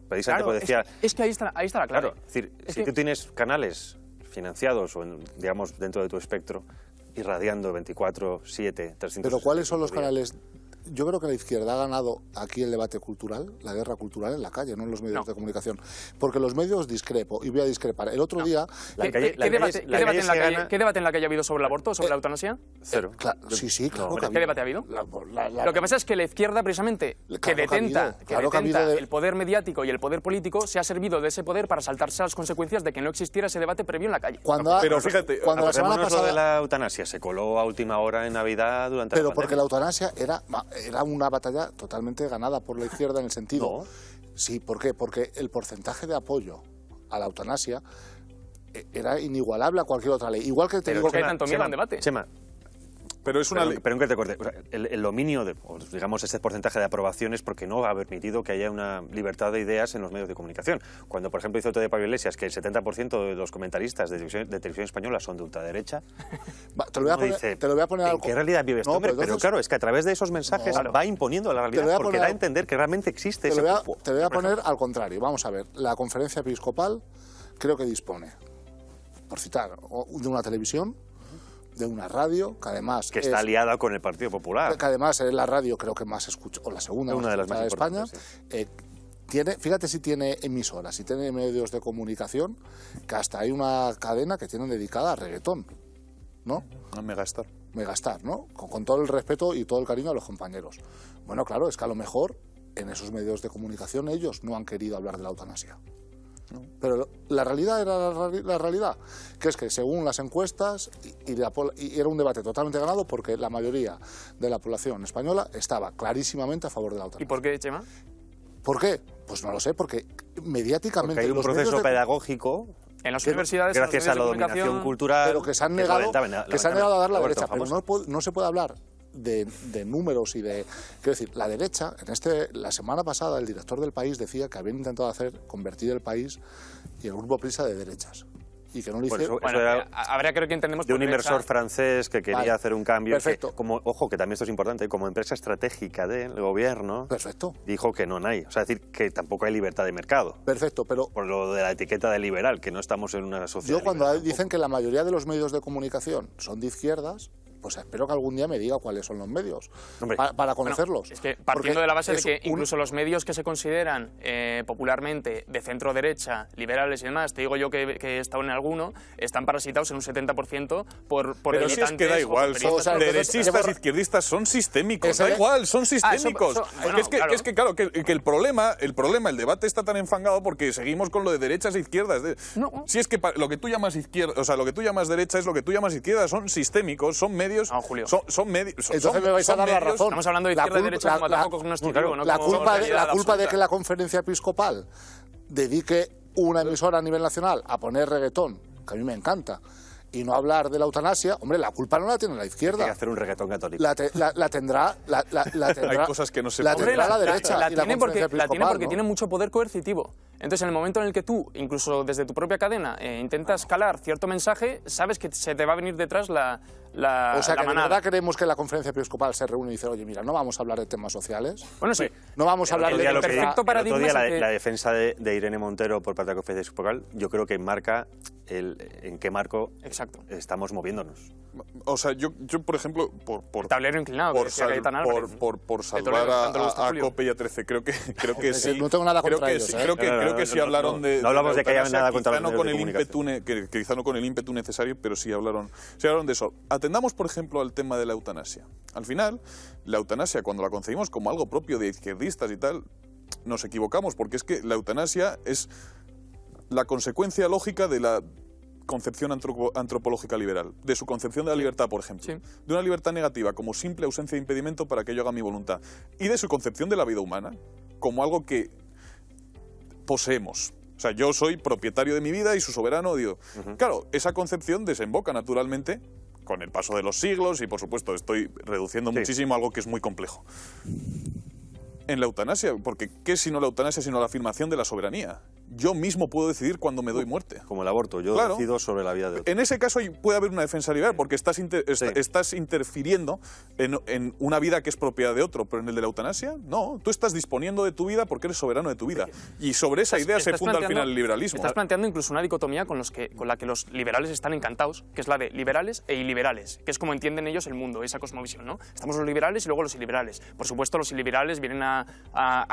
Precisamente Claro, pues decía... es que ahí está la clave. Claro, es decir, si tú tienes canales financiados o, digamos, dentro de tu espectro, irradiando 24/7, 300... Pero ¿cuáles son los canales? Yo creo que la izquierda ha ganado aquí el debate cultural, la guerra cultural en la calle, no en los medios de comunicación. Porque los medios discrepo, y voy a discrepar. El otro día... ¿Qué debate en la calle ha habido sobre el aborto, sobre la eutanasia? Cero. Claro, sí, claro que ha habido. ¿Qué debate ha habido? Lo que pasa es que la izquierda, precisamente, que detenta el poder mediático y el poder político, se ha servido de ese poder para saltarse las consecuencias de que no existiera ese debate previo en la calle. Pero fíjate, cuando la semana Acordémonos lo de pasada... la eutanasia, se coló a última hora en Navidad durante la Pero pandemia. porque la eutanasia era una batalla totalmente ganada por la izquierda en el sentido... No. Sí, ¿por qué? Porque el porcentaje de apoyo a la eutanasia era inigualable a cualquier otra ley. Igual que te Pero digo ¿por qué hay que... tanto miedo al debate? Chema, pero es una ley... Pero que te corte. O sea, el dominio, o digamos, ese porcentaje de aprobación es porque no ha permitido que haya una libertad de ideas en los medios de comunicación. Cuando, por ejemplo, hizo Otto de Pablo Iglesias que el 70% de los comentaristas de televisión española son de ultraderecha, Te lo voy a poner ¿en algo. qué realidad vive este No, hombre? pero Pero entonces- claro, es que a través de esos mensajes va imponiendo la Te lo voy realidad a porque poner da a algo- entender que realmente existe Te ese lo grupo. voy a poner al contrario. Vamos a ver, la conferencia episcopal creo que dispone, por citar, de una televisión, de una radio, que además Que está aliada con el Partido Popular. que además es la radio creo que más escucha, o la segunda Una de las más escuchada de España. importantes, Fíjate si tiene emisoras, si tiene medios de comunicación, que hasta hay una cadena que tienen dedicada a reggaetón, ¿no? A Megastar. Megastar, ¿no? Con todo el respeto y todo el cariño a los compañeros. Bueno, claro, es que a lo mejor en esos medios de comunicación ellos no han querido hablar de la eutanasia. Pero la realidad era la realidad, que es que según las encuestas, y era un debate totalmente ganado porque la mayoría de la población española estaba clarísimamente a favor de la eutanasia. ¿Y por qué, Chema? ¿Por qué? Pues no lo sé, porque mediáticamente... Porque hay un los medios proceso de- pedagógico En las universidades, en los gracias a medios la de dominación comunicación, cultural pero que se han es negado, a dar la Roberto, derecha. Pero famoso. no se puede hablar de números y de... Quiero decir, la derecha, la semana pasada el director del País decía que habían intentado convertir el país y el grupo Prisa de derechas. Y que no lo Por hicieron. eso Bueno, era habría que entendemos de por un inversor derecha. francés que quería Vale. hacer un cambio. Perfecto. Ojo, que también esto es importante, como empresa estratégica del gobierno, Perfecto, dijo que no hay. O sea, es decir, que tampoco hay libertad de mercado. perfecto, pero Por lo de la etiqueta de liberal, que no estamos en una sociedad yo cuando liberal dicen que la mayoría de los medios de comunicación son de izquierdas, pues espero que algún día me diga cuáles son los medios, Hombre. para conocerlos. Es que partiendo Porque de la base de es que un- incluso los medios que se consideran popularmente de centro derecha, liberales y demás, te digo yo que he estado en alguno, están parasitados en un 70% por Pero si es que da militantes o igual, por son O sea, entonces, derechistas, ese- izquierdistas, son sistémicos, Ese- da igual, son sistémicos. bueno, Es que claro, que el problema, el debate está tan enfangado porque seguimos con lo de derechas e izquierdas. No. Si es que lo que tú llamas izquierda, o sea, lo que tú llamas derecha es lo que tú llamas izquierda, son sistémicos, son medios, No, Julio. son medios. Entonces me vais a dar la razón. Estamos hablando de La izquierda y culpa- derecha como atajo cognitivo, no la como culpa realidad de absoluta. que la conferencia episcopal dedique una emisora a nivel nacional a poner reggaetón, que a mí me encanta, y no hablar de la eutanasia, hombre, la culpa no la tiene la Hay que izquierda. hacer un reggaetón católico. La tendrá Hay cosas que no se la pueden. tendrá la derecha La y la tiene porque, conferencia la tiene episcopal, porque ¿no? tiene mucho poder coercitivo. Entonces, en el momento en el que tú, incluso desde tu propia cadena, intentas calar cierto mensaje, sabes que se te va a venir detrás la O sea, la que de manada. verdad queremos que la conferencia episcopal se reúne y dice, oye, mira, no vamos a hablar de temas sociales, Bueno, sí. no vamos a hablar El de... otro día lo que- perfecto el paradigma otro día es el que- la defensa de Irene Montero por parte de la conferencia episcopal, yo creo que marca en qué marco Exacto. estamos moviéndonos. O sea, yo por ejemplo, por Tablero inclinado, que por, decía sal- Cayetano Álvarez, ¿no? por De salvar Toledo, tanto le gusta a Julio. COPE y a 13, creo que Hombre, sí. no tengo nada contra creo que ellos, sí, ¿eh? creo que sí hablaron de... no hablamos de que haya eutanasia, nada contra quizá los no con el medios de ímpetu quizá no con el ímpetu necesario, pero sí hablaron de eso. Atendamos, por ejemplo, al tema de la eutanasia. Al final, la eutanasia, cuando la concebimos como algo propio de izquierdistas y tal, nos equivocamos, porque es que la eutanasia es la consecuencia lógica de la concepción antropológica liberal, de su concepción de la libertad, por ejemplo, Sí. de una libertad negativa como simple ausencia de impedimento para que yo haga mi voluntad, y de su concepción de la vida humana como algo que poseemos. O sea, yo soy propietario de mi vida y su soberano Dios. Claro, esa concepción desemboca naturalmente con el paso de los siglos y, por supuesto, estoy reduciendo Sí. muchísimo algo que es muy complejo. En la eutanasia, porque ¿qué es sino la eutanasia sino la afirmación de la soberanía? yo mismo puedo decidir cuándo me doy muerte. Como el aborto, yo Claro. decido sobre la vida de otro. En ese caso puede haber una defensa liberal, porque estás interfiriendo en una vida que es propiedad de otro, pero en el de la eutanasia, no. Tú estás disponiendo de tu vida porque eres soberano de tu vida. Y sobre esa idea se funda al final el liberalismo. Estás planteando incluso una dicotomía con la que los liberales están encantados, que es la de liberales e iliberales, que es como entienden ellos el mundo, esa cosmovisión, ¿no? Estamos los liberales y luego los iliberales. Por supuesto, los iliberales vienen a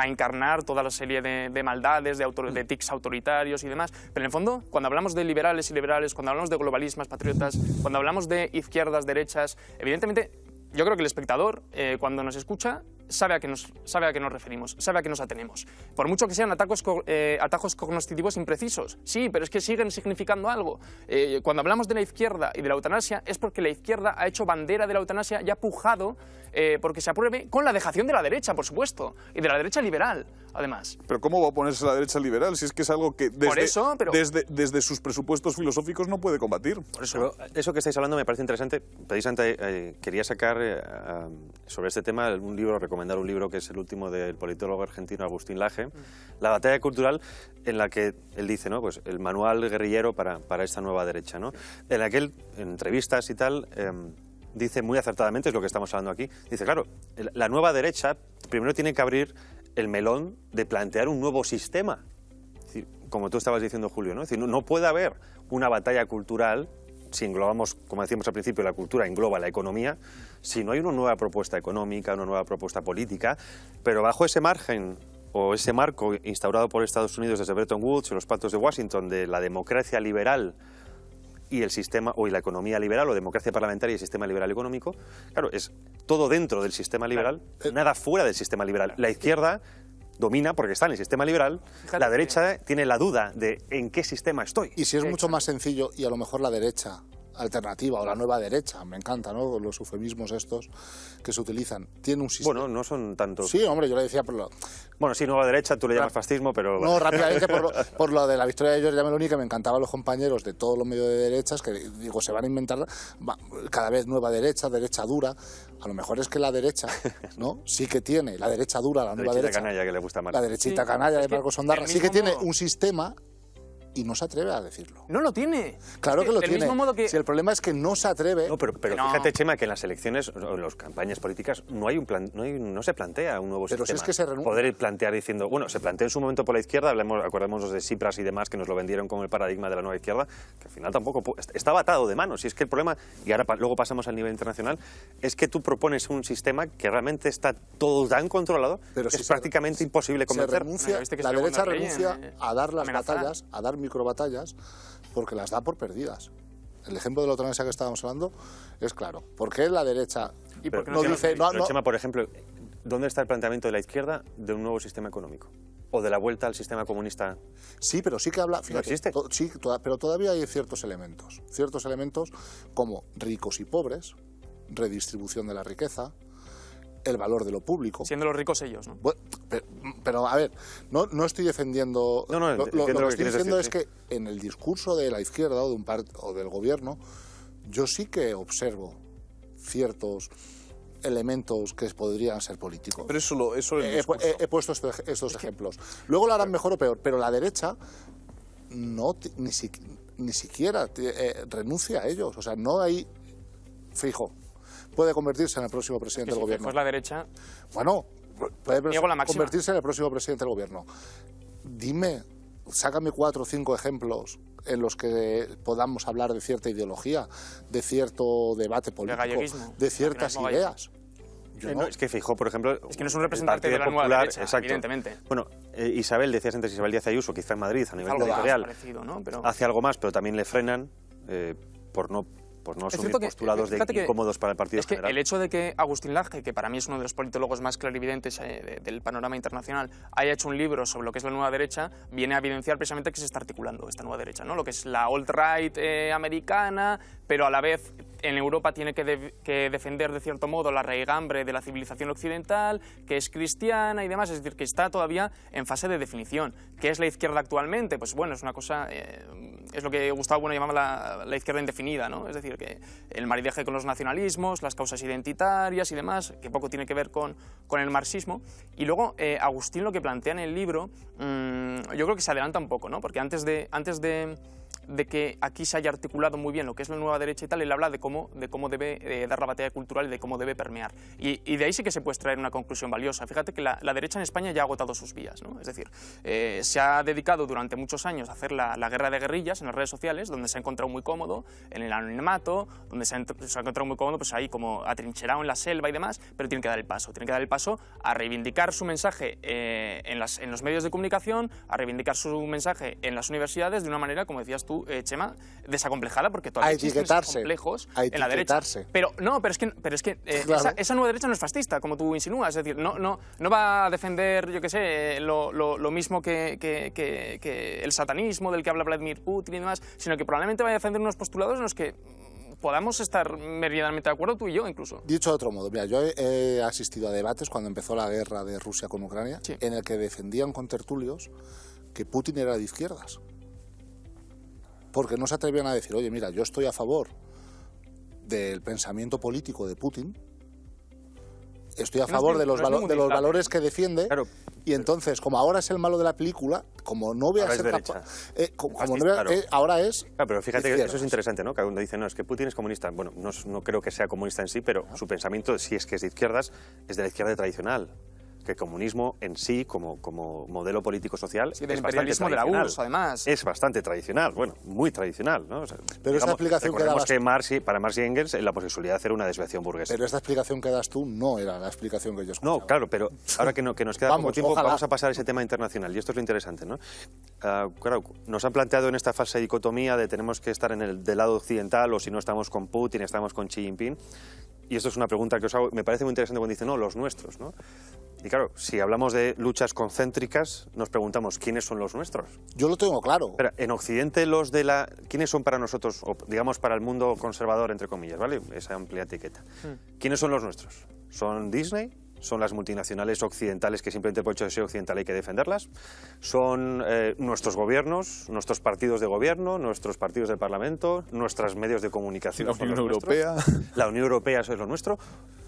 encarnar toda la serie de maldades, de tics autoritarios y demás, pero en el fondo, cuando hablamos de liberales y liberales, cuando hablamos de globalistas, patriotas, cuando hablamos de izquierdas, derechas, evidentemente, yo creo que el espectador, cuando nos escucha, sabe a qué nos referimos, sabe a qué nos atenemos. Por mucho que sean atajos cognoscitivos imprecisos, sí, pero es que siguen significando algo. Cuando hablamos de la izquierda y de la eutanasia, es porque la izquierda ha hecho bandera de la eutanasia y ha pujado porque se apruebe con la dejación de la derecha, por supuesto, y de la derecha liberal, además. Pero ¿cómo va a oponerse la derecha liberal si es que es algo que desde sus presupuestos filosóficos no puede combatir? Por eso. Pero eso que estáis hablando me parece interesante. Precisamente quería sacar sobre este tema recomendar un libro que es el último del politólogo argentino Agustín Laje, La batalla cultural, en la que él dice, ¿no? Pues el manual guerrillero para esta nueva derecha, ¿no? En la que él, en entrevistas y tal, dice muy acertadamente, es lo que estamos hablando aquí, dice, claro, la nueva derecha primero tiene que abrir el melón de plantear un nuevo sistema. Es decir, como tú estabas diciendo, Julio, ¿no? Es decir, no puede haber una batalla cultural si englobamos, como decíamos al principio, la cultura engloba la economía, si no hay una nueva propuesta económica, una nueva propuesta política, pero bajo ese margen o ese marco instaurado por Estados Unidos desde Bretton Woods y los pactos de Washington de la democracia liberal y el sistema, o la economía liberal, o democracia parlamentaria y el sistema liberal económico, claro, es todo dentro del sistema liberal, nada fuera del sistema liberal. La izquierda domina porque está en el sistema liberal, la derecha tiene la duda de en qué sistema estoy. Y si es mucho más sencillo, y a lo mejor la derecha alternativa o la nueva derecha, me encanta, ¿no? Los eufemismos estos que se utilizan, tiene un sistema. Bueno, no son tantos. Sí, hombre, yo le decía por lo... Bueno, sí, nueva derecha, tú le llamas fascismo, pero... No, rápidamente, por lo de la victoria de Giorgia Meloni, que me encantaban los compañeros de todos los medios de derechas, que digo, se van a inventar cada vez nueva derecha, derecha dura. A lo mejor es que la derecha, ¿no? Sí que tiene, la derecha dura, la nueva derecha. Canalla, que le gusta más. La derechita canalla de Marcos Ondarra, sí que tiene un sistema y no se atreve a decirlo. No lo tiene. Claro que lo tiene. Mismo modo que... Si el problema es que no se atreve... No, pero fíjate, Chema, que en las elecciones o en las campañas políticas no hay un plan, no se plantea un nuevo sistema. Si es que se renuncia. Poder plantear diciendo, bueno, se planteó en su momento por la izquierda, acordémonos de Tsipras y demás, que nos lo vendieron como el paradigma de la nueva izquierda, que al final tampoco estaba atado de manos. Y es que el problema, y ahora luego pasamos al nivel internacional, es que tú propones un sistema que realmente está todo tan controlado, pero que es prácticamente imposible convencer. La derecha renuncia a dar las batallas, a dar microbatallas, porque las da por perdidas. El ejemplo de la eutanasia que estábamos hablando es claro. ¿Por qué la derecha no dice... Chema, por ejemplo, ¿dónde está el planteamiento de la izquierda de un nuevo sistema económico? ¿O de la vuelta al sistema comunista? Sí, pero sí que habla... Fíjate, ¿no existe? Sí, pero todavía hay ciertos elementos como ricos y pobres, redistribución de la riqueza, el valor de lo público. Siendo los ricos ellos, ¿no? Bueno, pero a ver, no estoy defendiendo... No, lo que estoy diciendo es decir, que en el discurso de la izquierda o del gobierno, yo sí que observo ciertos elementos que podrían ser políticos. Pero eso he puesto estos ejemplos. Luego lo harán mejor o peor, pero la derecha ni siquiera renuncia a ellos. O sea, no hay... Fijo, puede convertirse en el próximo presidente del gobierno. Pues la derecha... Bueno, puede convertirse en el próximo presidente del gobierno. Dime, sácame 4 o 5 ejemplos en los que podamos hablar de cierta ideología, de cierto debate político, de ciertas ideas. Es que Feijóo, por ejemplo... Es que no es un representante de la nueva derecha, evidentemente. Bueno, Isabel, decías antes, Isabel Díaz Ayuso, quizá en Madrid, a nivel territorial, parecido, ¿no? hace algo más, pero también le frenan por no asumir postulados incómodos para el partido es que general. El hecho de que Agustín Laje, que para mí es uno de los politólogos más clarividentes del panorama internacional, haya hecho un libro sobre lo que es la nueva derecha, viene a evidenciar precisamente que se está articulando esta nueva derecha, ¿no? Lo que es la alt-right americana, pero a la vez en Europa tiene que defender de cierto modo la raigambre de la civilización occidental, que es cristiana y demás, es decir, que está todavía en fase de definición. ¿Qué es la izquierda actualmente? Pues bueno, es una cosa es lo que Gustavo Bueno llamaba la izquierda indefinida, ¿no? Es decir, que el maridaje con los nacionalismos, las causas identitarias y demás, que poco tiene que ver con el marxismo. Y luego Agustín lo que plantea en el libro, yo creo que se adelanta un poco, ¿no? Porque antes de que aquí se haya articulado muy bien lo que es la nueva derecha y tal, él habla de cómo debe dar la batalla cultural y de cómo debe permear. Y de ahí sí que se puede extraer una conclusión valiosa. Fíjate que la derecha en España ya ha agotado sus vías, ¿no? Es decir, se ha dedicado durante muchos años a hacer la guerra de guerrillas en las redes sociales, donde se ha encontrado muy cómodo, en el anonimato, donde se ha encontrado muy cómodo, pues ahí como atrincherado en la selva y demás, pero tiene que dar el paso a reivindicar su mensaje en los medios de comunicación, a reivindicar su mensaje en las universidades de una manera, como decías tú, Chema, desacomplejada, porque todavía existen esos complejos en la derecha. Pero es que claro. esa nueva derecha no es fascista, como tú insinúas, es decir, no va a defender, yo qué sé, lo mismo que el satanismo del que habla Vladimir Putin y demás, sino que probablemente vaya a defender unos postulados en los que podamos estar meridianamente de acuerdo tú y yo incluso. Dicho de otro modo, mira, yo he asistido a debates cuando empezó la guerra de Rusia con Ucrania, sí, en el que defendían contertulios que Putin era de izquierdas. Porque no se atrevían a decir, oye, mira, yo estoy a favor del pensamiento político de Putin, estoy a favor de los valores que defiende, claro, y entonces, como ahora es el malo de la película, como no voy a ser capaz... ahora es... Claro, pero fíjate que eso es interesante, ¿no? Cada uno dice, no, es que Putin es comunista. Bueno, no creo que sea comunista en sí, pero su pensamiento, si es que es de izquierdas, es de la izquierda tradicional. Que el comunismo en sí, como modelo político-social, sí, del imperialismo de la URSS, además. Es bastante tradicional, bueno, muy tradicional, ¿no? O sea, pero esta explicación que dabas... que para Marx y Engels la homosexualidad era una desviación burguesa. Pero esta explicación que das tú no era la explicación que yo escuchaba. No, claro, pero ahora que nos queda poco tiempo, vamos a pasar a ese tema internacional, y esto es lo interesante, ¿no? Claro, nos han planteado en esta falsa dicotomía de tenemos que estar del lado occidental, o si no estamos con Putin, estamos con Xi Jinping. Y esto es una pregunta que os hago, me parece muy interesante cuando dicen, no, los nuestros, ¿no? Y claro, si hablamos de luchas concéntricas, nos preguntamos, ¿quiénes son los nuestros? Yo lo tengo claro. Espera, en Occidente ¿quiénes son para nosotros, o digamos para el mundo conservador, entre comillas, ¿vale? Esa amplia etiqueta. ¿Quiénes son los nuestros? ¿Son Disney? ¿Son las multinacionales occidentales que simplemente por el hecho de ser occidental hay que defenderlas? ¿Son nuestros gobiernos, nuestros partidos de gobierno, nuestros partidos del Parlamento, nuestros medios de comunicación? La Unión Europea. ¿La Unión Europea eso es lo nuestro?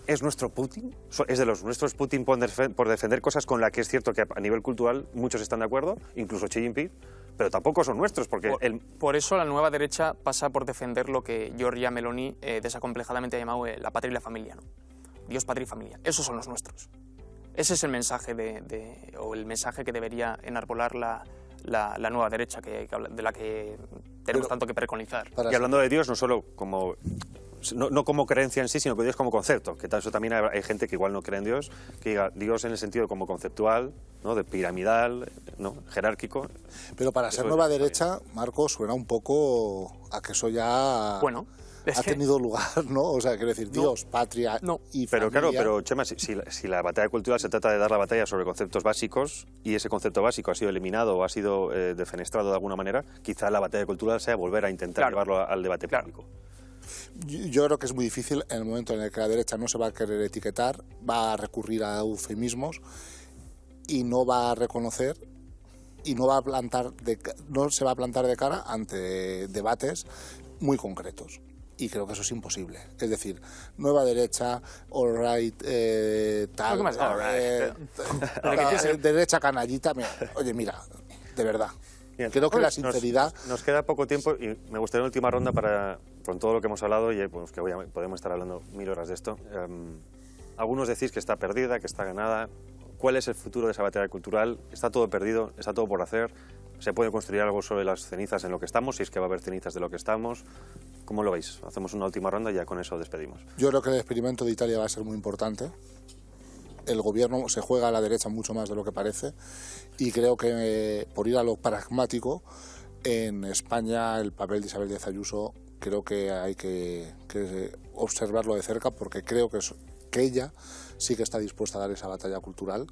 ¿Es nuestro Putin? ¿Es de los nuestros Putin por defender cosas con las que es cierto que a nivel cultural muchos están de acuerdo, incluso Xi Jinping, pero tampoco son nuestros? Porque por eso la nueva derecha pasa por defender lo que Giorgia Meloni desacomplejadamente ha llamado la patria y la familia, ¿no? Dios, patria y familia. Esos son los nuestros. Ese es el mensaje o el mensaje que debería enarbolar la nueva derecha de la que tenemos tanto que preconizar. Y hablando de Dios, no solo como... No como creencia en sí, sino que Dios como concepto, que eso también hay gente que igual no cree en Dios, que diga Dios en el sentido como conceptual, ¿no? De piramidal, ¿no? Jerárquico. Pero para ser nueva derecha, Marco, suena un poco a que eso ya ha tenido lugar, ¿no? O sea, quiero decir, Dios, patria y familia. Pero claro, pero Chema, si la batalla cultural se trata de dar la batalla sobre conceptos básicos y ese concepto básico ha sido eliminado o ha sido defenestrado de alguna manera, quizá la batalla cultural sea volver a intentar llevarlo al debate público. Yo creo que es muy difícil en el momento en el que la derecha no se va a querer etiquetar, va a recurrir a eufemismos y no va a reconocer y no se va a plantar de cara ante debates muy concretos. Y creo que eso es imposible. Es decir, nueva derecha, all right, derecha canallita. Oye, mira, de verdad. Bien, creo que la sinceridad... Nos queda poco tiempo y me gustaría una última ronda con todo lo que hemos hablado, y pues, que podemos estar hablando 1000 horas de esto. Algunos decís que está perdida, que está ganada. ¿Cuál es el futuro de esa batalla cultural? ¿Está todo perdido? ¿Está todo por hacer? ¿Se puede construir algo sobre las cenizas en lo que estamos? Si es que va a haber cenizas de lo que estamos. ¿Cómo lo veis? Hacemos una última ronda y ya con eso despedimos. Yo creo que el experimento de Italia va a ser muy importante. El gobierno se juega a la derecha mucho más de lo que parece y creo que por ir a lo pragmático, en España el papel de Isabel Díaz Ayuso creo que hay que observarlo de cerca, porque creo que ella sí que está dispuesta a dar esa batalla cultural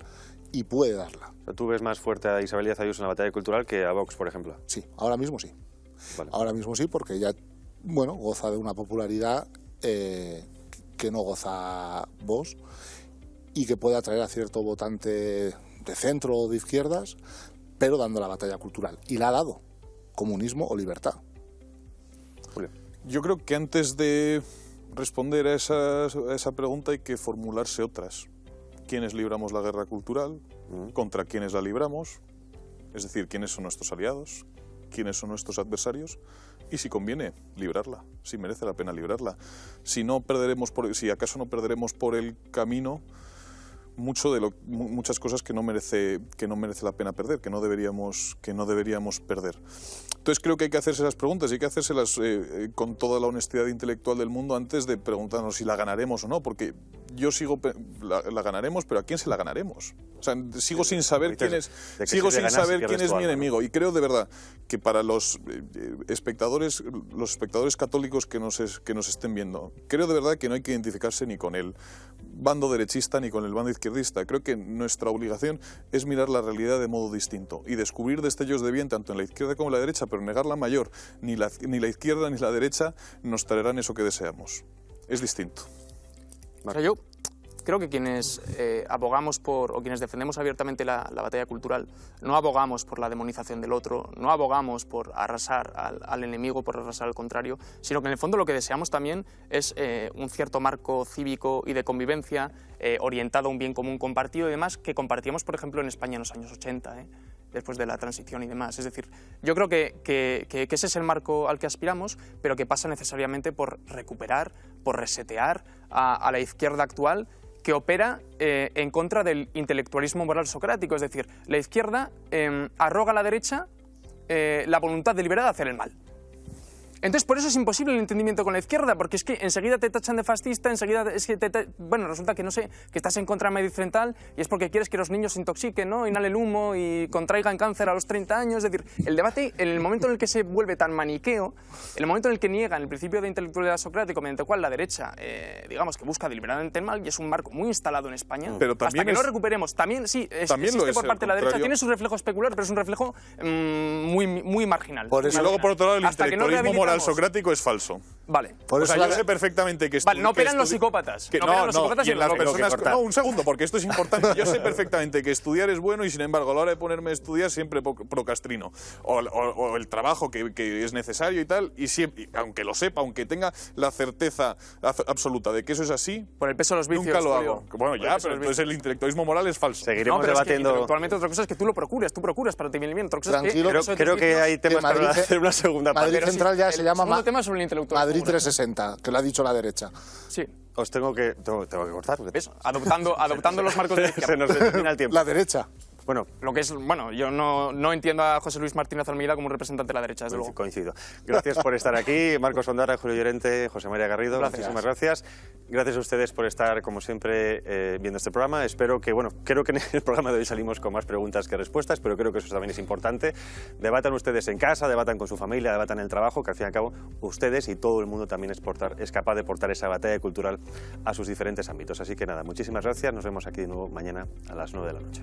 y puede darla. O sea, ¿tú ves más fuerte a Isabel Díaz Ayuso en la batalla cultural que a Vox, por ejemplo? Sí, ahora mismo sí. Vale. Ahora mismo sí, porque ella goza de una popularidad que no goza Vox y que puede atraer a cierto votante de centro o de izquierdas, pero dando la batalla cultural. Y la ha dado comunismo o libertad. Julio. Yo creo que antes de responder a esa pregunta hay que formularse otras. ¿Quiénes libramos la guerra cultural? ¿Contra quiénes la libramos? Es decir, ¿quiénes son nuestros aliados? ¿Quiénes son nuestros adversarios? Y si conviene librarla, si merece la pena librarla. Si acaso no perderemos por el camino muchas cosas que no merece la pena perder, que no deberíamos perder. Entonces creo que hay que hacerse las preguntas y hay que hacérselas con toda la honestidad intelectual del mundo antes de preguntarnos si la ganaremos o no, porque yo la ganaremos, pero ¿a quién se la ganaremos? O sea, sigo sin saber quién es mi enemigo, y creo de verdad que para los espectadores católicos que nos estén viendo, creo de verdad que no hay que identificarse ni con el bando derechista ni con el bando izquierdista. Creo que nuestra obligación es mirar la realidad de modo distinto y descubrir destellos de bien tanto en la izquierda como en la derecha, pero negar la mayor. Ni la izquierda ni la derecha nos traerán eso que deseamos. Es distinto. O sea, yo creo que quienes abogamos o quienes defendemos abiertamente la batalla cultural, no abogamos por la demonización del otro, no abogamos por arrasar al enemigo, por arrasar al contrario, sino que en el fondo lo que deseamos también es un cierto marco cívico y de convivencia orientado a un bien común compartido y demás, que compartíamos, por ejemplo, en España en los años 80, después de la transición y demás. Es decir, yo creo que ese es el marco al que aspiramos, pero que pasa necesariamente por recuperar, por resetear a la izquierda actual, que opera en contra del intelectualismo moral socrático. Es decir, la izquierda arroga a la derecha la voluntad deliberada de hacer el mal. Entonces, por eso es imposible el entendimiento con la izquierda, porque es que enseguida te tachan de fascista, enseguida es que resulta que, no sé, que estás en contra de Madrid Central y es porque quieres que los niños se intoxiquen, ¿no? Inhalen humo y contraigan cáncer a los 30 años. Es decir, el debate, en el momento en el que se vuelve tan maniqueo, en el momento en el que niegan el principio de intelectualidad socrático, mediante el cual la derecha, digamos, que busca deliberadamente el mal, y es un marco muy instalado en España, pero también hasta que no recuperemos, también sí, existe por parte de la derecha, tiene su reflejo especular, pero es un reflejo muy marginal. Por eso, y luego, por otro lado, el intelectualismo moral socrático es falso. Vale. Yo sé perfectamente que... Vale, no operan los psicópatas. No, un segundo, porque esto es importante. Yo sé perfectamente que estudiar es bueno y, sin embargo, a la hora de ponerme a estudiar siempre procrastino. O el trabajo que es necesario y tal, y siempre, aunque lo sepa, aunque tenga la certeza absoluta de que eso es así, por el peso de los vicios, nunca lo hago. Bueno, ya, pero entonces el intelectualismo moral es falso. Seguiremos debatiendo. Actualmente otra cosa es que tú procuras para ti bien. Otra cosa Tranquilo, es que creo que hay temas para hacer una segunda parte. Madrid Central ya se llama sobre el intelectualismo. Madrid 360, que lo ha dicho la derecha. Sí. Os tengo que cortar. Eso, adoptando los marcos de la izquierda. Se nos determina el tiempo. La derecha. Bueno, yo no entiendo a José Luis Martínez Almeida como un representante de la derecha, desde luego. Coincido. Gracias por estar aquí, Marcos Ondara, Julio Llorente, José María Garrido. Gracias. Muchísimas gracias. Gracias a ustedes por estar, como siempre, viendo este programa. Espero que, creo que en el programa de hoy salimos con más preguntas que respuestas, pero creo que eso también es importante. Debatan ustedes en casa, debatan con su familia, debatan en el trabajo, que al fin y al cabo ustedes y todo el mundo también es capaz de portar esa batalla cultural a sus diferentes ámbitos. Así que nada, muchísimas gracias. Nos vemos aquí de nuevo mañana a las 9 de la noche.